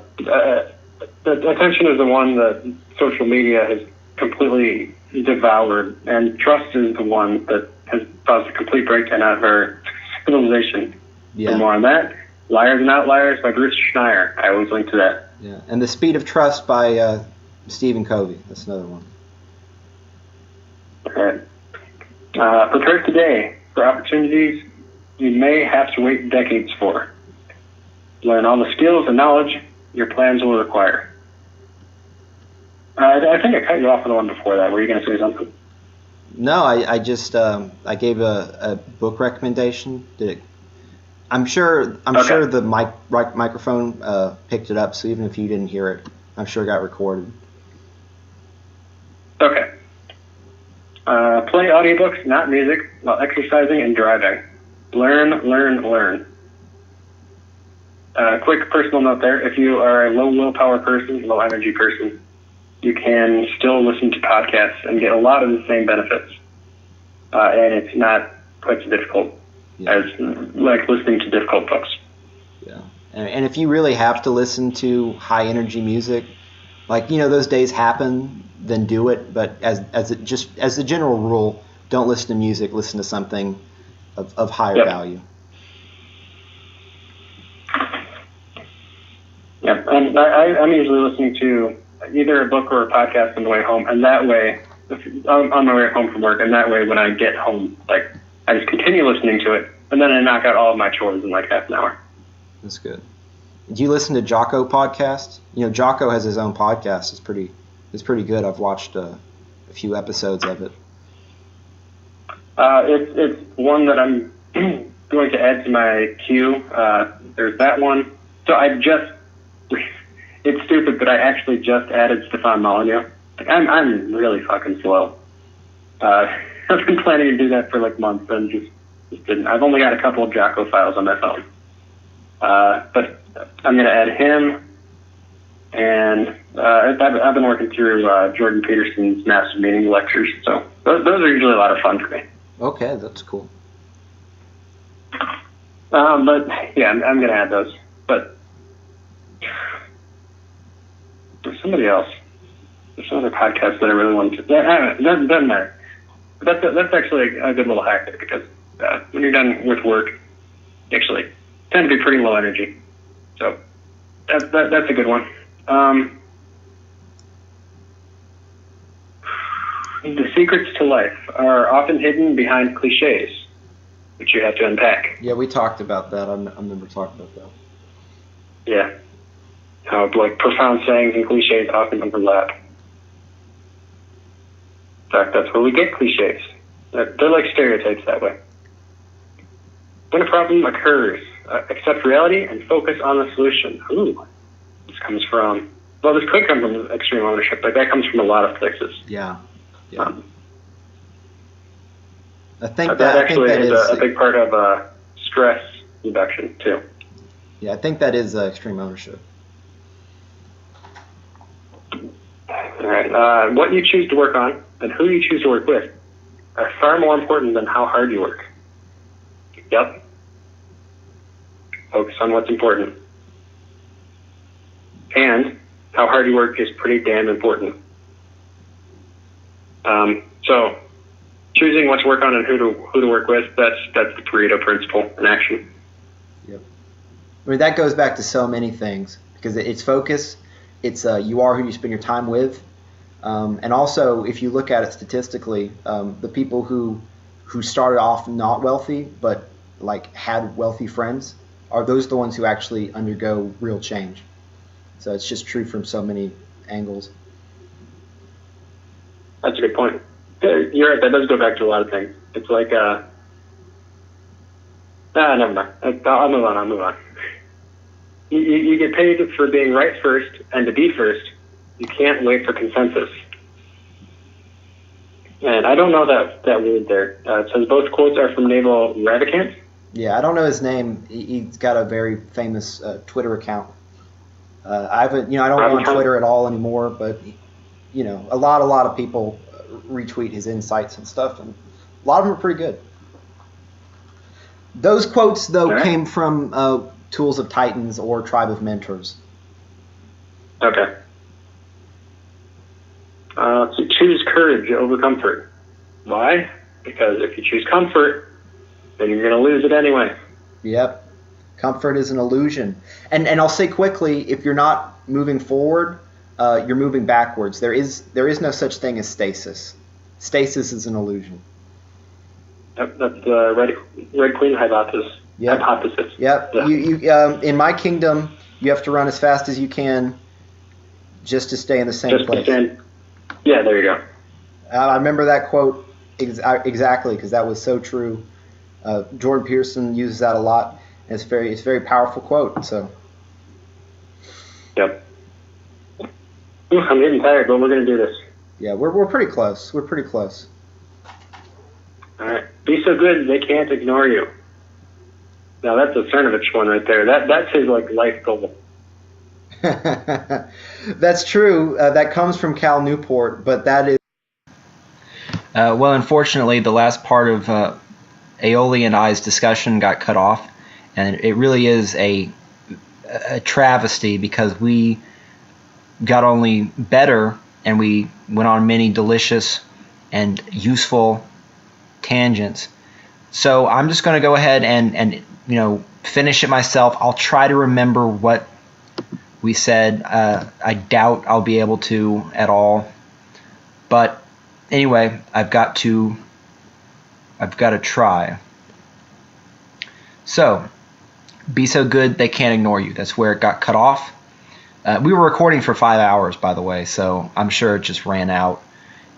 the attention is the one that social media has completely devoured, and trust is the one that has caused a complete breakdown out of our civilization. Yeah. For more on that, Liars and Outliers by Bruce Schneier. I always link to that. Yeah, and The Speed of Trust by Stephen Covey. That's another one. All right. Prepare today for opportunities you may have to wait decades for. Learn all the skills and knowledge your plans will require. I think I cut you off on the one before that. Were you going to say something? No, I just I gave a book recommendation. I'm sure the microphone picked it up. So even if you didn't hear it, I'm sure it got recorded. Okay. Play audiobooks, not music, while exercising and driving. Learn. Quick personal note there. If you are a low willpower person, low energy person, you can still listen to podcasts and get a lot of the same benefits. And it's not quite so difficult as like listening to difficult books. Yeah. And if you really have to listen to high energy music, like, those days happen, then do it. But as a general rule, don't listen to music. Listen to something of higher value. Yeah, and I'm usually listening to either a book or a podcast on the way home, and that way, on my way home from work, and that way when I get home, like, I just continue listening to it, and then I knock out all of my chores in like half an hour. That's good. Do you listen to Jocko podcast? You know, Jocko has his own podcast. It's pretty good. I've watched a few episodes of it. It's one that I'm going to add to my queue. There's that one. So it's stupid, but I actually just added Stefan Molyneux. Like, I'm really fucking slow. I've been planning to do that for like months and just didn't. I've only got a couple of Jocko files on my phone. But I'm going to add him. And I've been working through Jordan Peterson's Massive Meaning lectures. So those are usually a lot of fun for me. Okay, that's cool. But yeah, I'm going to add those. But there's somebody else. There's some other podcast that I really want to. It doesn't matter. But that's actually a good little hack because when you're done with work, you actually tend to be pretty low energy. So that's a good one. The secrets to life are often hidden behind cliches, which you have to unpack. Yeah, we talked about that. I remember talking about that. Yeah. How like profound sayings and cliches often overlap. In fact, that's where we get cliches. They're like stereotypes that way. When a problem occurs, accept reality and focus on the solution. Ooh, this comes from. Well, this could come from extreme ownership, but that comes from a lot of places. Yeah. I think that is a big part of stress reduction too. Yeah, I think that is extreme ownership. All right. What you choose to work on and who you choose to work with are far more important than how hard you work. Yep. Focus on what's important. And how hard you work is pretty damn important. So choosing what to work on and who to work with, that's the Pareto principle in action. Yep. I mean, that goes back to so many things because it's focus. It's you are who you spend your time with. And also, if you look at it statistically, the people who started off not wealthy but like had wealthy friends are those the ones who actually undergo real change. So it's just true from so many angles. That's a good point. You're right. That does go back to a lot of things. It's like, never mind. I'll move on. You get paid for being right first and to be first. You can't wait for consensus. And I don't know that word there. It says both quotes are from Naval Ravikant. Yeah, I don't know his name. He's got a very famous Twitter account. I don't go on Twitter at all anymore, but a lot of people retweet his insights and stuff, and a lot of them are pretty good. Those quotes, though, came from Tools of Titans or Tribe of Mentors. Okay. So choose courage over comfort. Why? Because if you choose comfort, then you're going to lose it anyway. Yep. Comfort is an illusion. And I'll say quickly, if you're not moving forward, you're moving backwards. There is no such thing as stasis. Stasis is an illusion. That's the Red Queen hypothesis. Yep. Hypothesis. Yep. Yeah. You in my kingdom, you have to run as fast as you can just to stay in the same place. Yeah, there you go. I remember that quote exactly because that was so true. Jordan Peterson uses that a lot. It's a very powerful quote. So. Yep. Ooh, I'm getting tired, but we're gonna do this. Yeah, we're pretty close. We're pretty close. All right. Be so good they can't ignore you. Now that's a Cernovich one right there. That's his life goal. That's true. That comes from Cal Newport, but that is. Well, unfortunately, the last part of Aoli and I's discussion got cut off, and it really is a travesty because we got only better and we went on many delicious and useful tangents. So I'm just going to go ahead and finish it myself. I'll try to remember what we said. I doubt I'll be able to at all. But anyway, I've got to try. So, be so good they can't ignore you. That's where it got cut off. We were recording for 5 hours, by the way, so I'm sure it just ran out.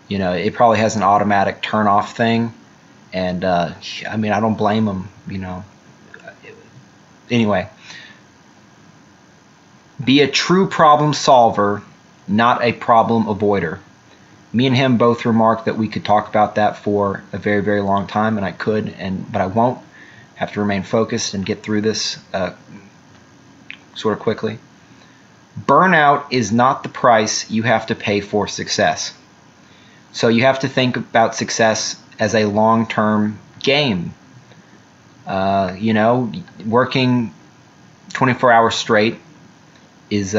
You know, it probably has an automatic turn off thing, and I mean, I don't blame them, you know. Anyway, be a true problem solver, not a problem avoider. Me and him both remarked that we could talk about that for a very, very long time, and I could, but I won't. Have to remain focused and get through this sort of quickly. Burnout is not the price you have to pay for success. So you have to think about success as a long-term game. You know, working 24 hours straight is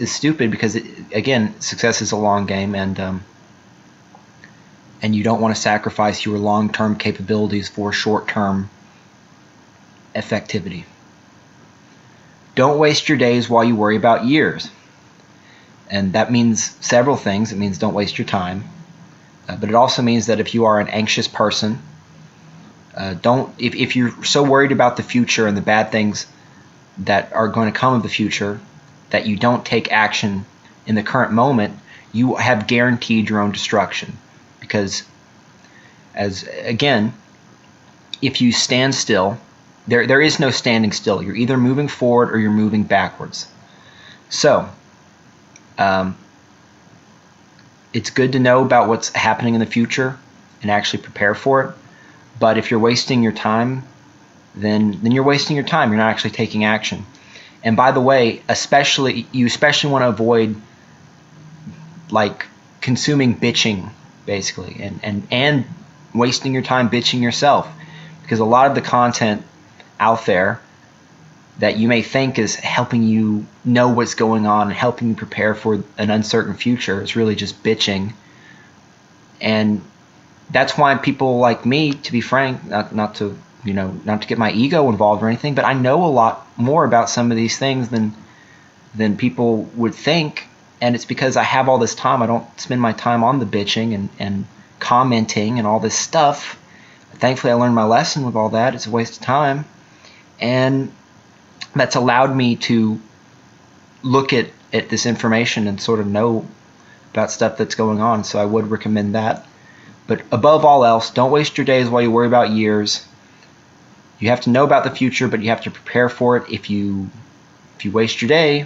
stupid because, again, success is a long game, and you don't want to sacrifice your long-term capabilities for short-term effectivity. Don't waste your days while you worry about years. And that means several things. It means don't waste your time. But it also means that if you are an anxious person, if you're so worried about the future and the bad things that are going to come of the future that you don't take action in the current moment, you have guaranteed your own destruction. Because, again, if you stand still, there is no standing still. You're either moving forward or you're moving backwards. So, it's good to know about what's happening in the future and actually prepare for it. But if you're wasting your time, then you're wasting your time. You're not actually taking action. And by the way, you especially want to avoid like consuming bitching, basically, and wasting your time bitching yourself, because a lot of the content out there that you may think is helping you know what's going on and helping you prepare for an uncertain future is really just bitching. And that's why people like me, to be frank, not to get my ego involved or anything, but I know a lot more about some of these things than people would think, and it's because I have all this time. I don't spend my time on the bitching and commenting and all this stuff. Thankfully, I learned my lesson with all that. It's a waste of time. And that's allowed me to look at this information and sort of know about stuff that's going on. So I would recommend that. But above all else, don't waste your days while you worry about years. You have to know about the future, but you have to prepare for it. If you waste your day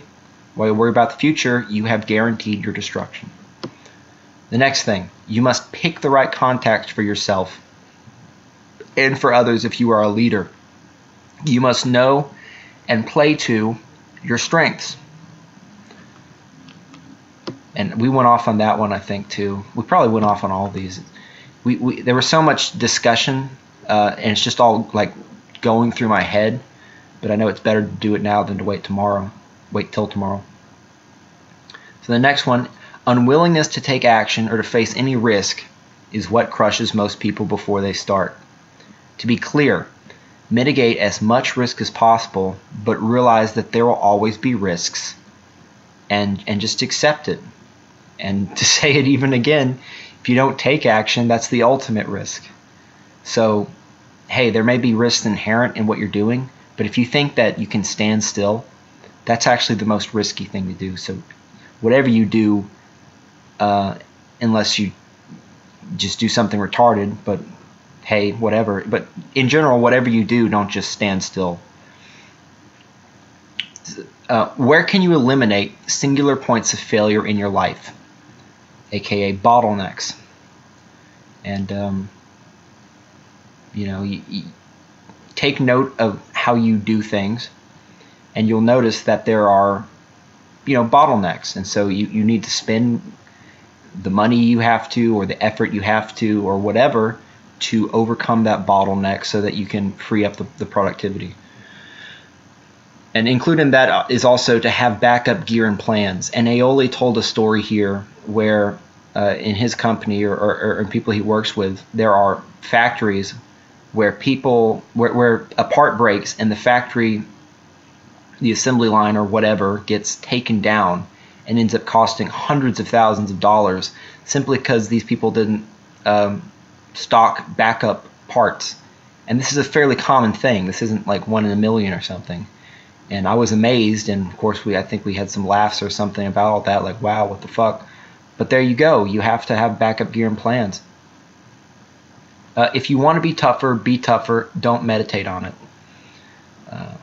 while you worry about the future, you have guaranteed your destruction. The next thing, you must pick the right contacts for yourself and for others if you are a leader. You must know and play to your strengths. And we went off on that one, I think, too. We probably went off on all of these. There was so much discussion, and it's just all like going through my head. But I know it's better to do it now than to wait till tomorrow. So the next one, unwillingness to take action or to face any risk is what crushes most people before they start. To be clear, mitigate as much risk as possible, but realize that there will always be risks, and just accept it. And to say it even again, if you don't take action, that's the ultimate risk. So, hey, there may be risks inherent in what you're doing, but if you think that you can stand still, that's actually the most risky thing to do. So whatever you do, unless you just do something retarded, but hey, whatever. But in general, whatever you do, don't just stand still. Where can you eliminate singular points of failure in your life, aka bottlenecks? And you take note of how you do things, and you'll notice that there are bottlenecks, and so you need to spend the money you have to, or the effort you have to, or whatever, to overcome that bottleneck so that you can free up the productivity. And included in that is also to have backup gear and plans. And Aioli told a story here where in his company or people he works with, there are factories where where a part breaks and the factory, the assembly line or whatever, gets taken down and ends up costing hundreds of thousands of dollars simply because these people didn't stock backup parts. And this is a fairly common thing. This isn't like 1 in a million or something. And I was amazed, and of course I think we had some laughs or something about all that, like, wow, what the fuck. But there you go. You have to have backup gear and plans. If you want to be tougher, don't meditate on it.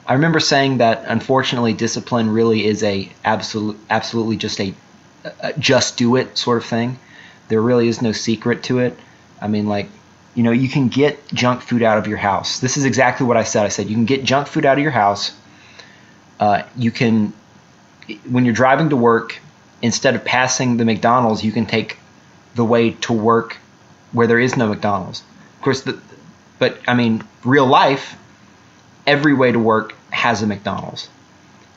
I remember saying that, unfortunately, discipline really is absolutely just a just do it sort of thing. There really is no secret to it. I mean, like, you know, you can get junk food out of your house. This is exactly what I said. I said you can get junk food out of your house. You can, when you're driving to work, instead of passing the McDonald's, you can take the way to work where there is no McDonald's. Of course, but I mean, real life, every way to work has a McDonald's.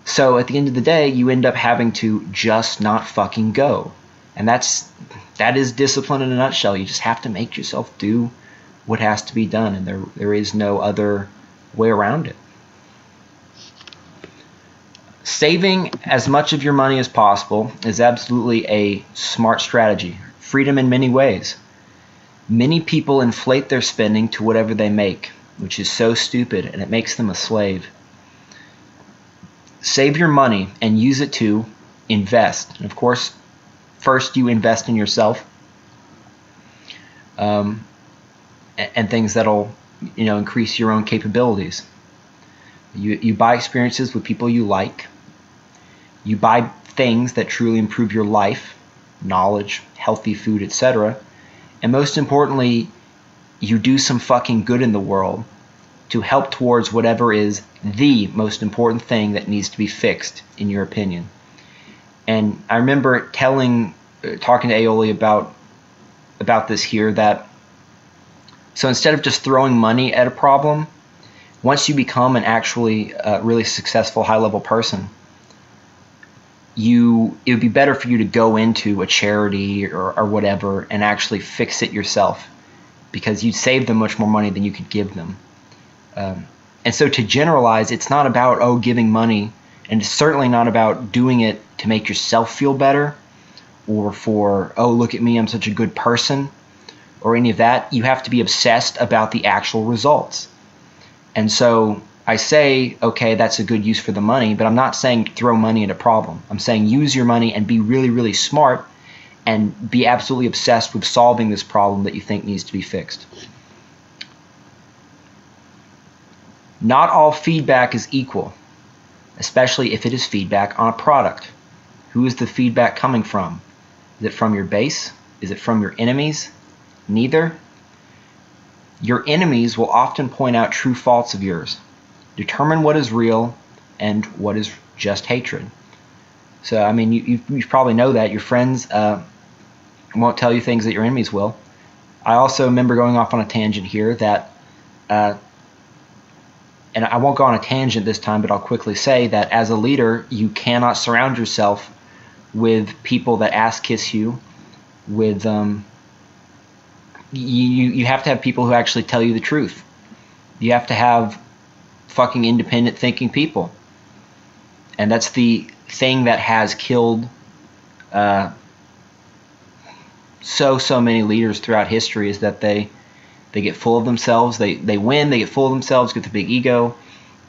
So at the end of the day, you end up having to just not fucking go. And that is discipline in a nutshell. You just have to make yourself do what has to be done, and there is no other way around it. Saving as much of your money as possible is absolutely a smart strategy. Freedom in many ways. Many people inflate their spending to whatever they make, which is so stupid, and it makes them a slave. Save your money and use it to invest. And of course, first you invest in yourself, and things that'll, you know, increase your own capabilities. You buy experiences with people you like. You buy things that truly improve your life, knowledge, healthy food, etc. And most importantly, you do some fucking good in the world to help towards whatever is the most important thing that needs to be fixed, in your opinion. And I remember talking to Aioli about this here, that so instead of just throwing money at a problem, once you become an actually really successful high-level person, it would be better for you to go into a charity or whatever and actually fix it yourself, because you'd save them much more money than you could give them. And so to generalize, it's not about giving money, and it's certainly not about doing it to make yourself feel better, or for, look at me, I'm such a good person, or any of that. You have to be obsessed about the actual results. And so I say, okay, that's a good use for the money, but I'm not saying throw money at a problem. I'm saying use your money and be really, really smart and be absolutely obsessed with solving this problem that you think needs to be fixed. Not all feedback is equal, especially if it is feedback on a product. Who is the feedback coming from? Is it from your base? Is it from your enemies? Neither. Your enemies will often point out true faults of yours. Determine what is real and what is just hatred. So, I mean, you probably know that. Your friends won't tell you things that your enemies will. I also remember going off on a tangent here that, and I won't go on a tangent this time, but I'll quickly say that as a leader, you cannot surround yourself with people that ass-kiss you, with you have to have people who actually tell you the truth. You have to have fucking independent thinking people. And that's the thing that has killed so many leaders throughout history, is that they get full of themselves. They win, they get full of themselves, get the big ego.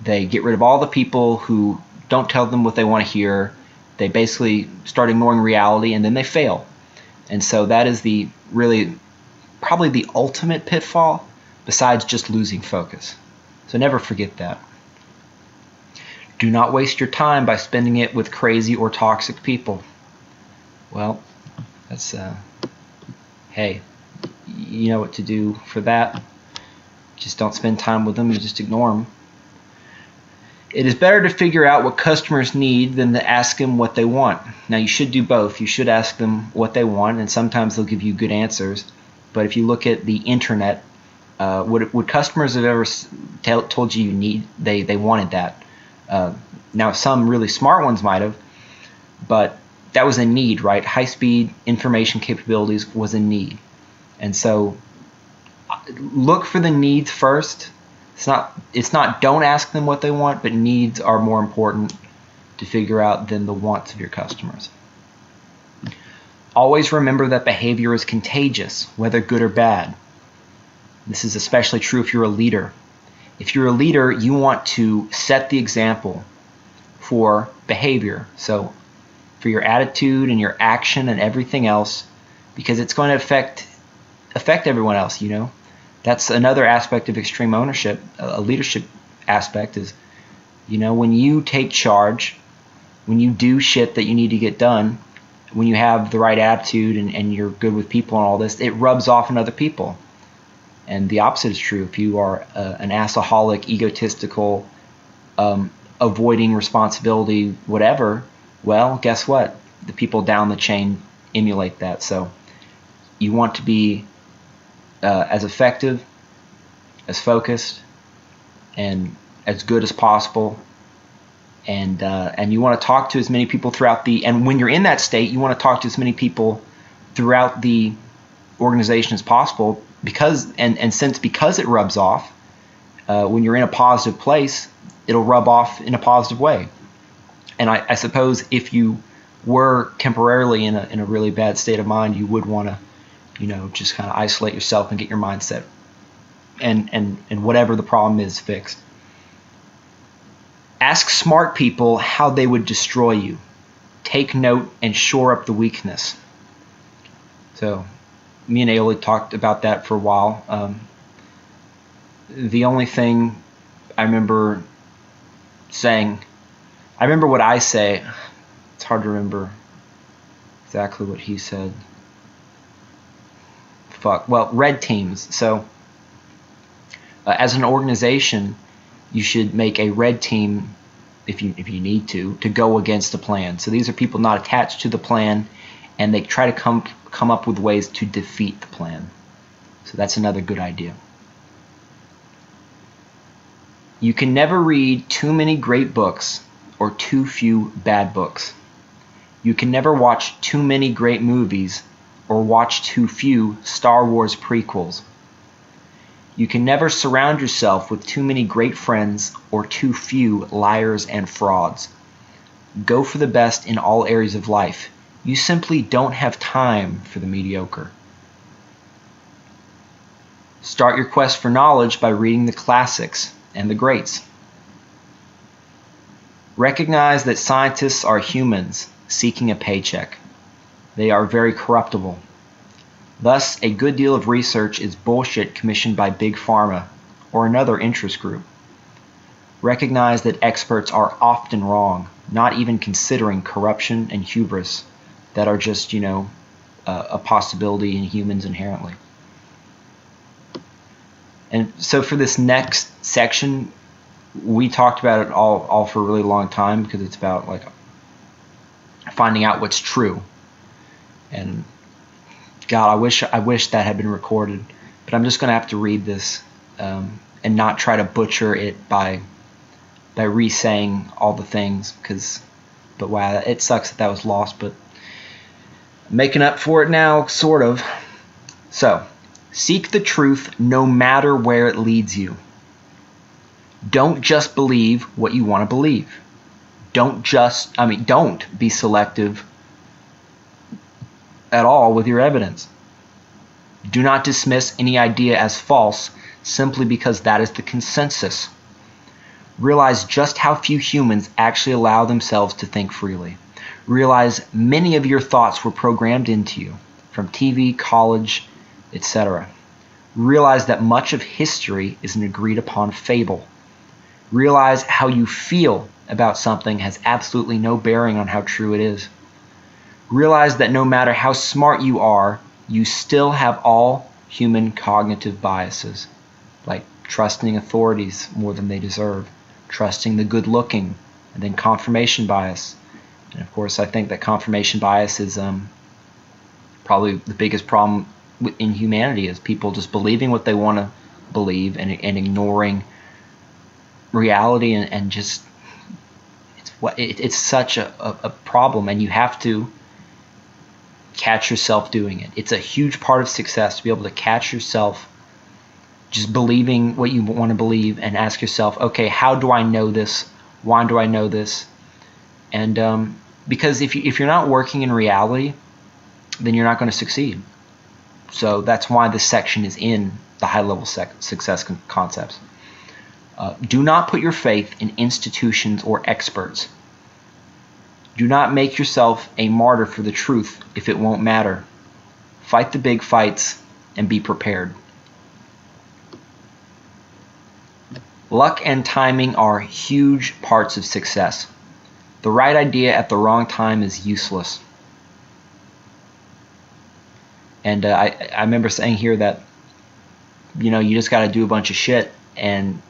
They get rid of all the people who don't tell them what they want to hear. They basically start ignoring reality, and then they fail. And so that is probably the ultimate pitfall, besides just losing focus. So never forget that. Do not waste your time by spending it with crazy or toxic people. Well, that's, hey, you know what to do for that. Just don't spend time with them, you just ignore them. It is better to figure out what customers need than to ask them what they want. Now, you should do both. You should ask them what they want, and sometimes they'll give you good answers. But if you look at the internet, would customers have ever told you they wanted that? Now, some really smart ones might have, but that was a need, right? High-speed information capabilities was a need. And so look for the needs first. It's not don't ask them what they want, but needs are more important to figure out than the wants of your customers. Always remember that behavior is contagious, whether good or bad. This is especially true if you're a leader. If you're a leader, you want to set the example. for behavior. So for your attitude and your action and everything else, because it's going to affect everyone else, you know. That's another aspect of extreme ownership, a leadership aspect is, you know, when you take charge, when you do shit that you need to get done, when you have the right attitude and you're good with people and all this, it rubs off on other people. And the opposite is true. If you are an assaholic, egotistical, avoiding responsibility, whatever, well, guess what? The people down the chain emulate that. So you want to be as effective, as focused, and as good as possible. And you want to talk to as many people throughout and when you're in that state, you want to talk to as many people throughout the organization as possible, because it rubs off, when you're in a positive place, it'll rub off in a positive way. And I suppose if you were temporarily in a really bad state of mind, you would want to, you know, just kind of isolate yourself and get your mindset and whatever the problem is fixed. Ask smart people how they would destroy you. Take note and shore up the weakness. So me and Ailey talked about that for a while. The only thing I remember saying, I remember what I say. It's hard to remember exactly what he said. Well, red teams. So as an organization, you should make a red team if you need to go against the plan. So these are people not attached to the plan, and they try to come up with ways to defeat the plan. So that's another good idea. You can never read too many great books or too few bad books. You can never watch too many great movies or watch too few Star Wars prequels. You can never surround yourself with too many great friends or too few liars and frauds. Go for the best in all areas of life. You simply don't have time for the mediocre. Start your quest for knowledge by reading the classics and the greats. Recognize that scientists are humans seeking a paycheck. They are very corruptible. Thus, a good deal of research is bullshit commissioned by Big Pharma or another interest group. Recognize that experts are often wrong, not even considering corruption and hubris that are just, you know, a possibility in humans inherently. And so for this next section, we talked about it all for a really long time, because it's about like finding out what's true. And God, I wish that had been recorded, but I'm just going to have to read this and not try to butcher it by re-saying all the things, but wow, it sucks that was lost, but I'm making up for it now, sort of. So, seek the truth no matter where it leads you. Don't just believe what you want to believe. Don't be selective at all with your evidence. Do not dismiss any idea as false simply because that is the consensus. Realize just how few humans actually allow themselves to think freely. Realize many of your thoughts were programmed into you from TV, college, etc. Realize that much of history is an agreed upon fable. Realize how you feel about something has absolutely no bearing on how true it is. Realize that no matter how smart you are, you still have all human cognitive biases, like trusting authorities more than they deserve, trusting the good-looking, and then confirmation bias. And of course, I think that confirmation bias is probably the biggest problem in humanity, is people just believing what they want to believe and ignoring reality, and just it's such a problem, and you have to catch yourself doing it. It's a huge part of success to be able to catch yourself just believing what you want to believe, and ask yourself, okay, how do I know this? Why do I know this? And because if you're not working in reality, then you're not going to succeed. So that's why this section is in the high-level success concepts. Do not put your faith in institutions or experts. Do not make yourself a martyr for the truth if it won't matter. Fight the big fights and be prepared. Luck and timing are huge parts of success. The right idea at the wrong time is useless. And I remember saying here that, you know, you just got to do a bunch of shit and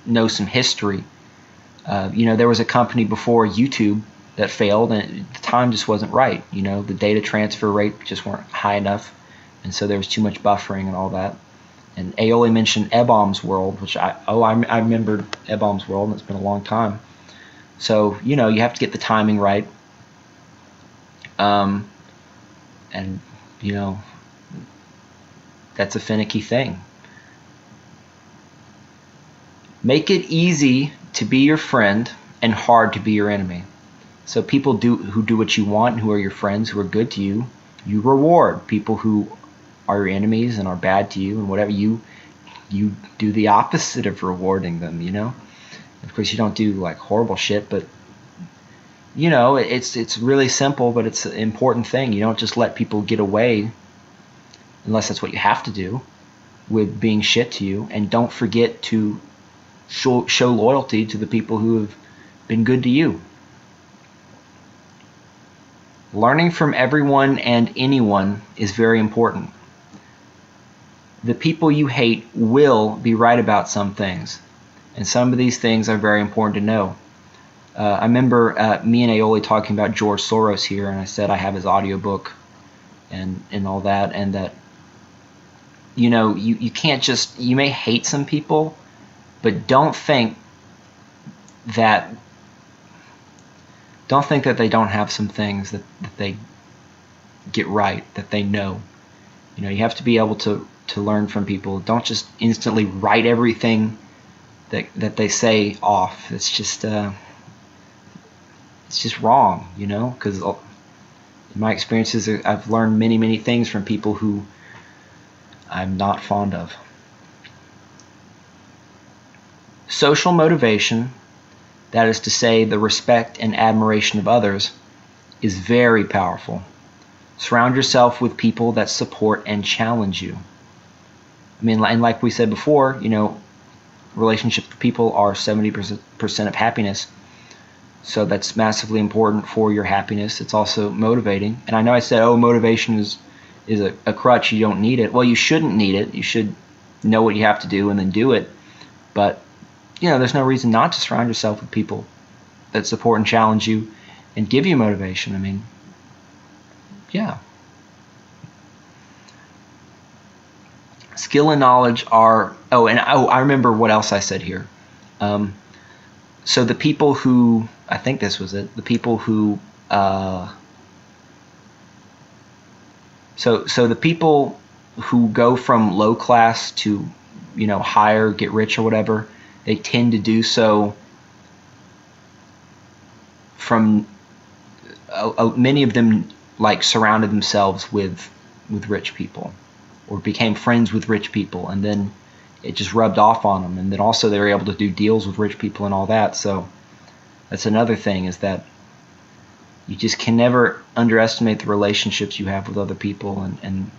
know some history. You know, there was a company before YouTube that failed, and the time just wasn't right. You know, the data transfer rate just weren't high enough, and so there was too much buffering and all that. And Aoli mentioned Ebaum's World, which I remembered Ebaum's World, and it's been a long time. So, you know, you have to get the timing right. And, you know, that's a finicky thing. Make it easy to be your friend and hard to be your enemy. So people who do what you want, who are your friends, who are good to you, you reward. People who are your enemies and are bad to you and whatever, you do the opposite of rewarding them, you know. Of course, you don't do like horrible shit, but you know, it's really simple, but it's an important thing. You don't just let people get away, unless that's what you have to do, with being shit to you. And don't forget to show loyalty to the people who have been good to you. Learning from everyone and anyone is very important. The people you hate will be right about some things, and some of these things are very important to know. I remember me and Aoli talking about George Soros here, and I said I have his audiobook and all that, and that, you know, you can't just, you may hate some people, but don't think that they don't have some things that they get right, that they know. You know, you have to be able to learn from people. Don't just instantly write everything that they say off. It's just wrong, you know, because in my experiences, I've learned many things from people who I'm not fond of. Social motivation, that is to say, the respect and admiration of others, is very powerful. Surround yourself with people that support and challenge you. I mean, and like we said before, you know, relationships with people are 70% of happiness. So that's massively important for your happiness. It's also motivating. And I know I said, oh, motivation is a crutch. You don't need it. Well, you shouldn't need it. You should know what you have to do and then do it. But, you know, there's no reason not to surround yourself with people that support and challenge you and give you motivation. I mean, yeah. Skill and knowledge are, I remember what else I said here. So the people who, I think this was it, the people who, so the people who go from low class to, you know, higher, get rich or whatever, they tend to do so from, many of them like surrounded themselves with rich people, or became friends with rich people, and then it just rubbed off on them. And then also they were able to do deals with rich people and all that. So that's another thing, is that you just can never underestimate the relationships you have with other people and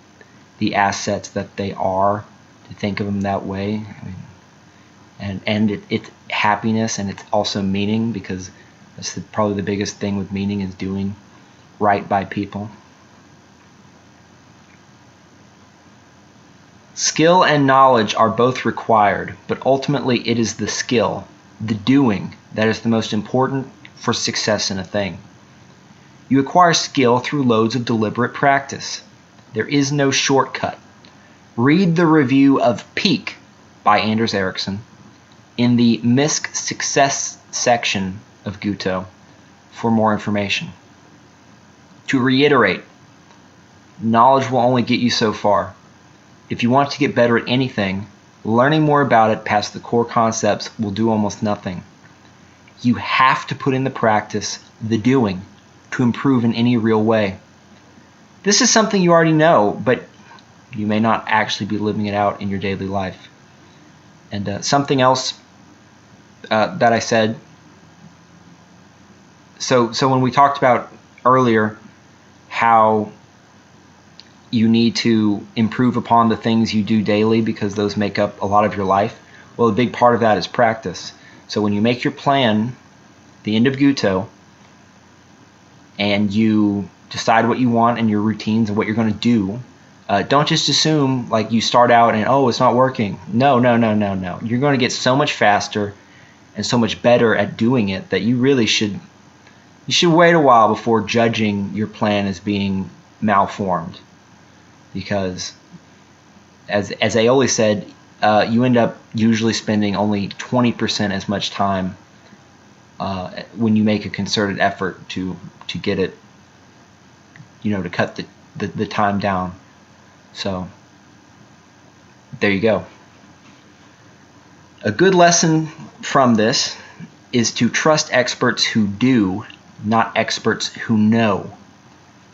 the assets that they are, to think of them that way. I mean, and it's happiness, and it's also meaning, because that's probably the biggest thing with meaning, is doing right by people. Skill and knowledge are both required, but ultimately it is the skill, the doing, that is the most important for success in a thing. You acquire skill through loads of deliberate practice. There is no shortcut. Read the review of Peak by Anders Ericsson in the MISC Success section of GEWD for more information. To reiterate, knowledge will only get you so far. If you want to get better at anything, learning more about it past the core concepts will do almost nothing. You have to put in the practice, the doing, to improve in any real way. This is something you already know, but you may not actually be living it out in your daily life. And something else that I said, So when we talked about earlier how you need to improve upon the things you do daily because those make up a lot of your life, well, a big part of that is practice. So when you make your plan, the end of GEWD, and you decide what you want and your routines and what you're going to do, don't just assume like you start out and, oh, it's not working. No. You're going to get so much faster and so much better at doing it that you really should wait a while before judging your plan as being malformed. Because as Aioli said, you end up usually spending only 20% as much time when you make a concerted effort to get it, to cut the time down. So there you go. A good lesson from this is to trust experts who do, not experts who know.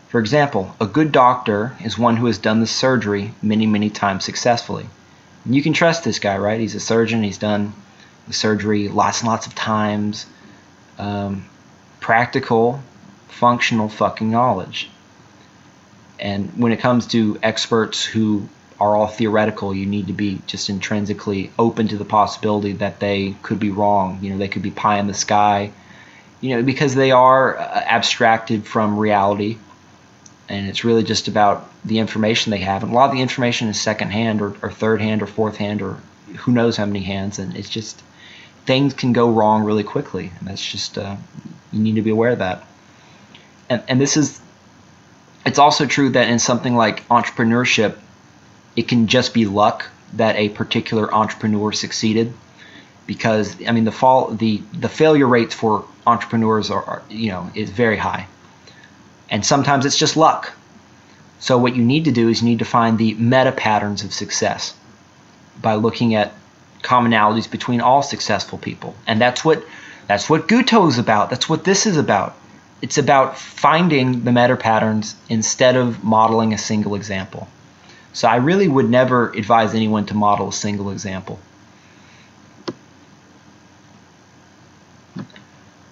For example, a good doctor is one who has done the surgery many times successfully. And you can trust this guy, right? He's a surgeon. He's done the surgery lots and lots of times. Practical, functional fucking knowledge. And when it comes to experts who are all theoretical, you need to be just intrinsically open to the possibility that they could be wrong. They could be pie in the sky, because they are abstracted from reality. And it's really just about the information they have. And a lot of the information is secondhand or third hand or fourth hand or who knows how many hands. And it's just, things can go wrong really quickly. And that's just, you need to be aware of that. And it's also true that in something like entrepreneurship, it can just be luck that a particular entrepreneur succeeded. Because, the failure rates for entrepreneurs is very high. And sometimes it's just luck. So what you need to do is you need to find the meta patterns of success by looking at commonalities between all successful people. And that's what GEWD is about. That's what this is about. It's about finding the meta patterns instead of modeling a single example. So I really would never advise anyone to model a single example.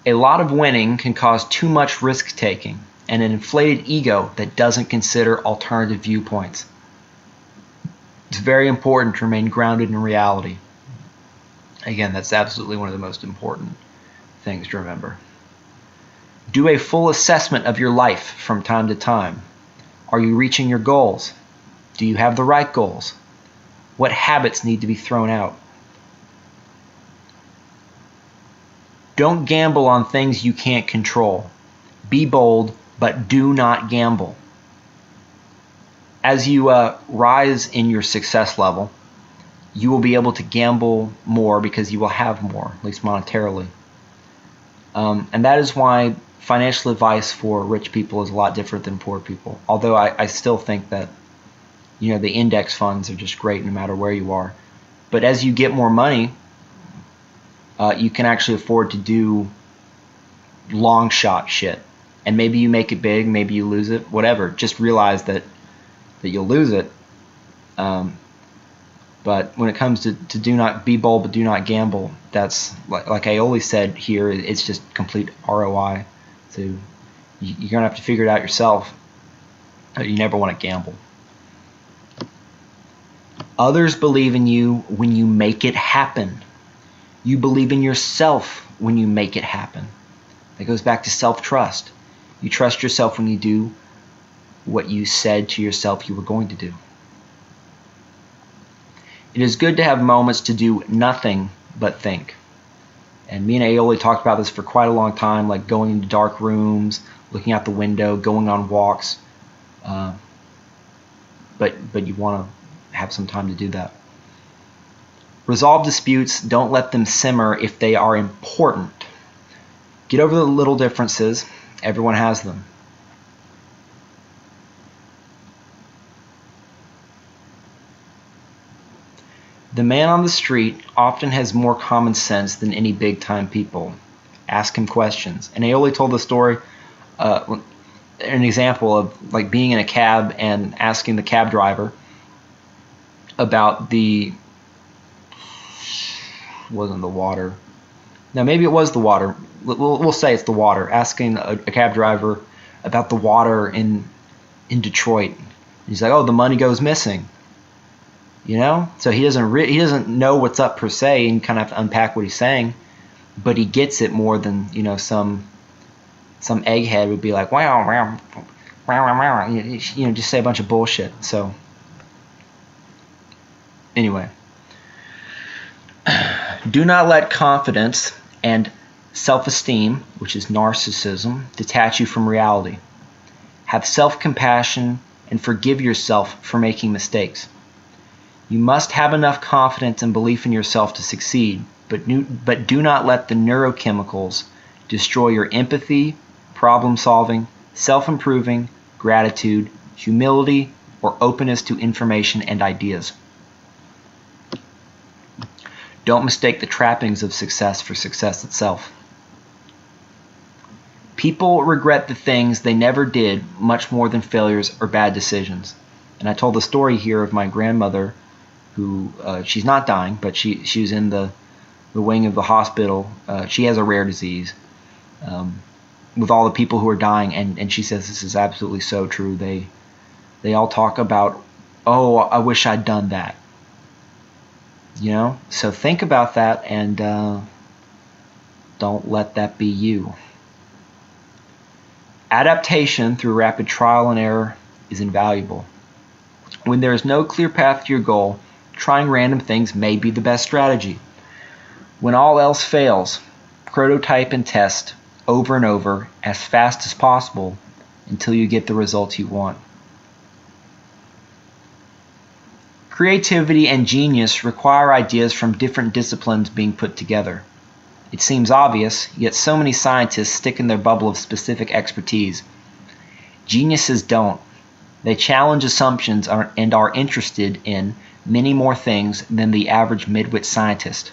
A lot of winning can cause too much risk-taking and an inflated ego that doesn't consider alternative viewpoints. It's very important to remain grounded in reality. Again, that's absolutely one of the most important things to remember. Do a full assessment of your life from time to time. Are you reaching your goals? Do you have the right goals? What habits need to be thrown out? Don't gamble on things you can't control. Be bold, but do not gamble. As you rise in your success level, you will be able to gamble more because you will have more, at least monetarily. And that is why financial advice for rich people is a lot different than poor people. Although I still think that the index funds are just great no matter where you are. But as you get more money, you can actually afford to do long shot shit. And maybe you make it big, maybe you lose it, whatever. Just realize that you'll lose it. But when it comes to do not be bold but do not gamble, that's like Aioli said here, it's just complete ROI. So you're gonna have to figure it out yourself. You never want to gamble. Others believe in you when you make it happen. You believe in yourself when you make it happen. That goes back to self-trust. You trust yourself when you do what you said to yourself you were going to do. It is good to have moments to do nothing but think. And me and Aioli talked about this for quite a long time, like going into dark rooms, looking out the window, going on walks. But you want to have some time to do that. Resolve disputes. Don't let them simmer if they are important. Get over the little differences. Everyone has them. The man on the street often has more common sense than any big-time people. Ask him questions. And Aioli told the story, an example of like being in a cab and asking the cab driver about wasn't the water. Now maybe it was the water. we'll say it's the water, asking a cab driver about the water in Detroit. He's like, oh, the money goes missing. You know, so he doesn't know what's up per se, and kind of have to unpack what he's saying, but he gets it more than, you know, some egghead would be like, wow, wow, wow, wow, you know, just say a bunch of bullshit. So anyway, do not let confidence and self-esteem, which is narcissism, detach you from reality. Have self-compassion and forgive yourself for making mistakes. You must have enough confidence and belief in yourself to succeed, but do not let the neurochemicals destroy your empathy, problem-solving, self-improving, gratitude, humility, or openness to information and ideas. Don't mistake the trappings of success for success itself. People regret the things they never did much more than failures or bad decisions. And I told the story here of my grandmother, who she's not dying, but she was in the wing of the hospital. She has a rare disease, with all the people who are dying, and she says this is absolutely so true. They all talk about, oh, I wish I'd done that. You know, so think about that, and don't let that be you. Adaptation through rapid trial and error is invaluable. When there is no clear path to your goal, trying random things may be the best strategy. When all else fails, prototype and test over and over as fast as possible until you get the results you want. Creativity and genius require ideas from different disciplines being put together. It seems obvious, yet so many scientists stick in their bubble of specific expertise. Geniuses don't. They challenge assumptions and are interested in many more things than the average midwit scientist.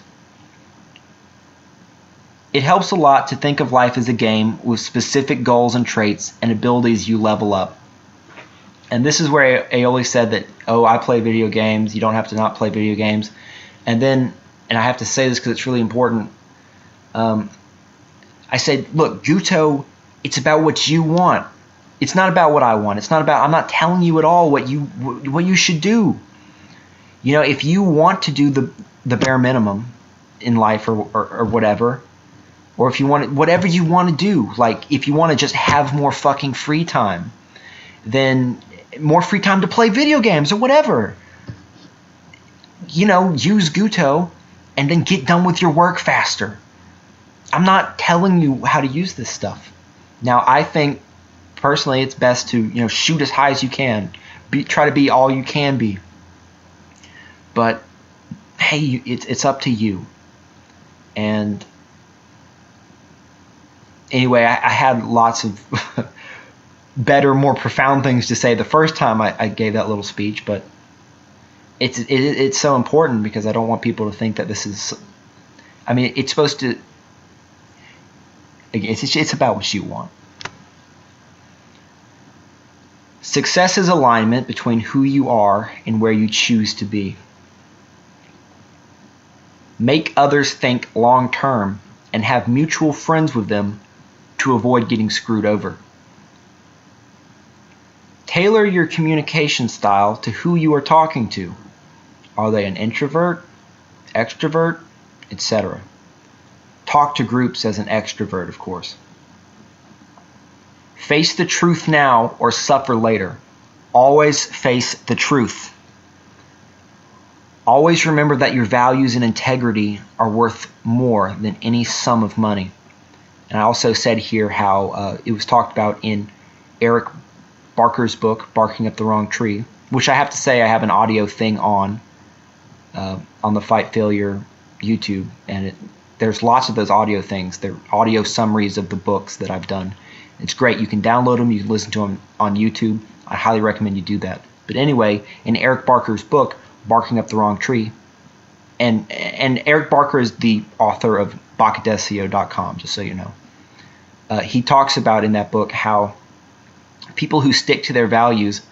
It helps a lot to think of life as a game with specific goals and traits and abilities you level up. And this is where Aoli said that, oh, I play video games, you don't have to not play video games. And then, and I have to say this because it's really important, I said, look, Guto, it's about what you want. It's not about what I want. It's not about, I'm not telling you at all what you should do. You know, if you want to do the bare minimum in life or whatever, or if you want whatever you want to do, like if you want to just have more fucking free time, then more free time to play video games or whatever. You know, use Guto and then get done with your work faster. I'm not telling you how to use this stuff. Now, I think personally it's best to, you know, shoot as high as you can. Try to be all you can be. But hey, it's up to you. And anyway, I had lots of better, more profound things to say the first time I gave that little speech, but it's so important because I don't want people to think that this is, I mean, it's supposed to, it's about what you want. Success is alignment between who you are and where you choose to be. Make others think long term and have mutual friends with them to avoid getting screwed over. Tailor your communication style to who you are talking to. Are they an introvert, extrovert, etc.? Talk to groups as an extrovert, of course. Face the truth now or suffer later. Always face the truth. Always remember that your values and integrity are worth more than any sum of money. And I also said here how it was talked about in Eric Barker's book, Barking Up the Wrong Tree, which I have to say I have an audio thing on the Fight Failure YouTube, and there's lots of those audio things. They're audio summaries of the books that I've done. It's great. You can download them. You can listen to them on YouTube. I highly recommend you do that. But anyway, in Eric Barker's book, Barking Up the Wrong Tree, and Eric Barker is the author of Bacadesio.com, just so you know. He talks about in that book how people who stick to their values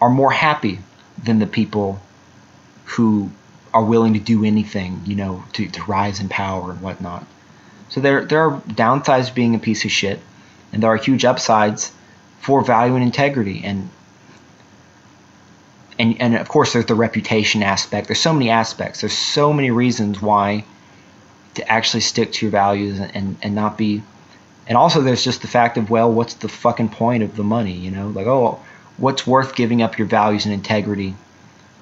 are more happy than the people who are willing to do anything, you know, to rise in power and whatnot. So there are downsides to being a piece of shit, and there are huge upsides for value and integrity. And of course, there's the reputation aspect. There's so many aspects. There's so many reasons why to actually stick to your values and not be. And also, there's just the fact of, well, what's the fucking point of the money? You know, like, oh, what's worth giving up your values and integrity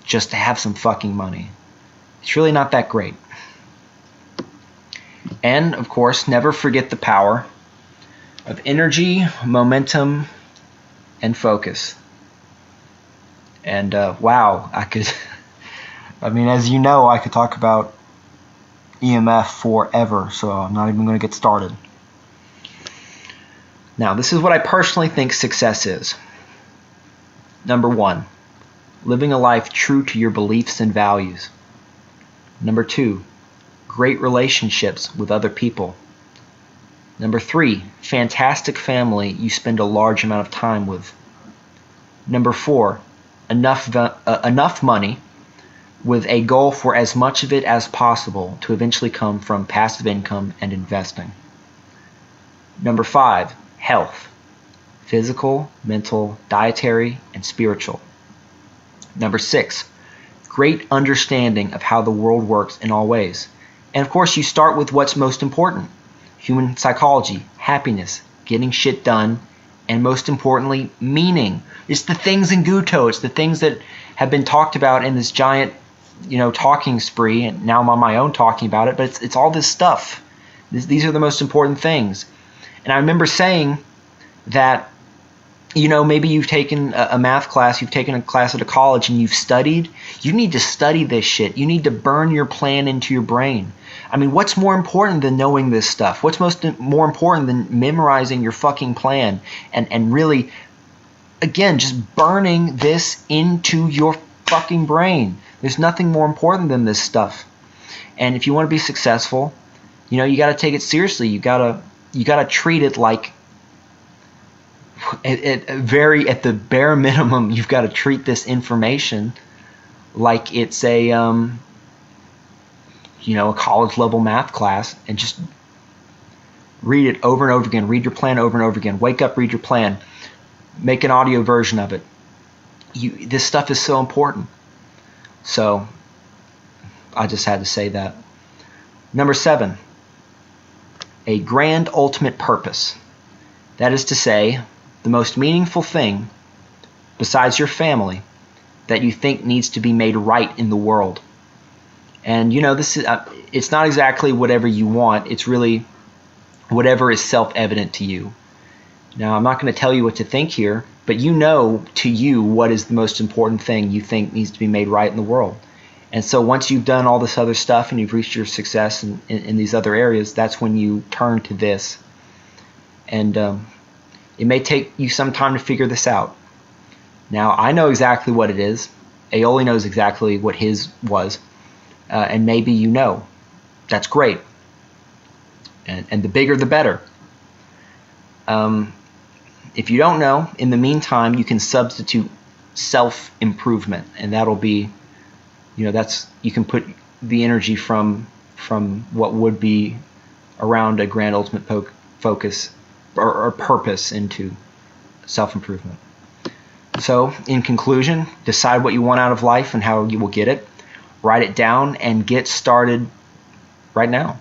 just to have some fucking money? It's really not that great. And of course, never forget the power of energy, momentum, and focus. And wow, I mean, as you know, I could talk about EMF forever, so I'm not even going to get started. Now, this is what I personally think success is. Number 1, living a life true to your beliefs and values. Number 2, great relationships with other people. Number 3, fantastic family you spend a large amount of time with. Number 4, enough money with a goal for as much of it as possible to eventually come from passive income and investing. Number 5, health, physical, mental, dietary, and spiritual. Number 6, great understanding of how the world works in all ways. And of course, you start with what's most important: human psychology, happiness, getting shit done, and most importantly, meaning. It's the things in GEWD. It's the things that have been talked about in this giant, talking spree, and now I'm on my own talking about it, but it's all this stuff. These are the most important things. And I remember saying that, maybe you've taken a math class, you've taken a class at a college, and you've studied. You need to study this shit. You need to burn your plan into your brain. I mean, what's more important than knowing this stuff? What's more important than memorizing your fucking plan and really, again, just burning this into your fucking brain? There's nothing more important than this stuff. And if you want to be successful, you got to take it seriously. You got to treat it like, at the bare minimum, you've got to treat this information like it's a college level math class, and just read it over and over again. Read your plan over and over again. Wake up, read your plan. Make an audio version of it. This stuff is so important. So I just had to say that. Number 7, a grand ultimate purpose. That is to say, the most meaningful thing besides your family that you think needs to be made right in the world. And this is it's not exactly whatever you want. It's really whatever is self-evident to you. Now, I'm not going to tell you what to think here, but to you what is the most important thing you think needs to be made right in the world. And so once you've done all this other stuff and you've reached your success in these other areas, that's when you turn to this. And it may take you some time to figure this out. Now, I know exactly what it is. Aioli knows exactly what his was. And maybe That's great. And the bigger, the better. If you don't know, in the meantime, you can substitute self-improvement. And that'll be, you can put the energy from what would be around a grand ultimate focus or purpose into self-improvement. So, in conclusion, decide what you want out of life and how you will get it. Write it down and get started right now.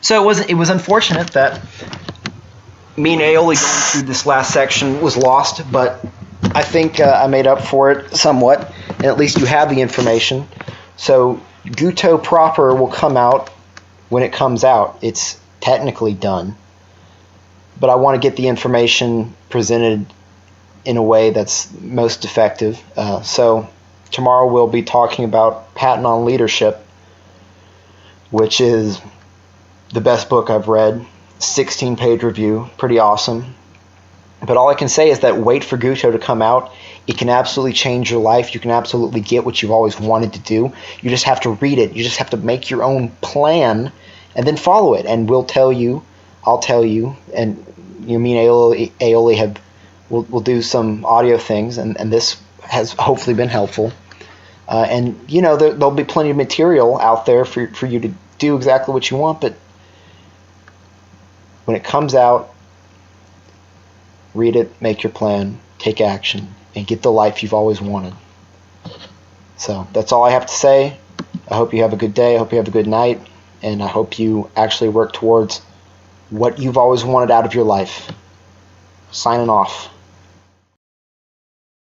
So it was unfortunate that me and Aioli going through this last section was lost, but I think I made up for it somewhat, and at least you have the information. So GEWD proper will come out when it comes out. It's technically done, but I want to get the information presented in a way that's most effective. So tomorrow we'll be talking about Patent on Leadership, which is the best book I've read. 16-page review, pretty awesome. But all I can say is that wait for GEWD to come out. It can absolutely change your life. You can absolutely get what you've always wanted to do. You just have to read it. You just have to make your own plan and then follow it. And I'll tell you, and me and Aioli we'll do some audio things, and this has hopefully been helpful. And, you know, there'll be plenty of material out there for you to do exactly what you want, but when it comes out, read it, make your plan, take action, and get the life you've always wanted. So that's all I have to say. I hope you have a good day. I hope you have a good night. And I hope you actually work towards what you've always wanted out of your life. Signing off.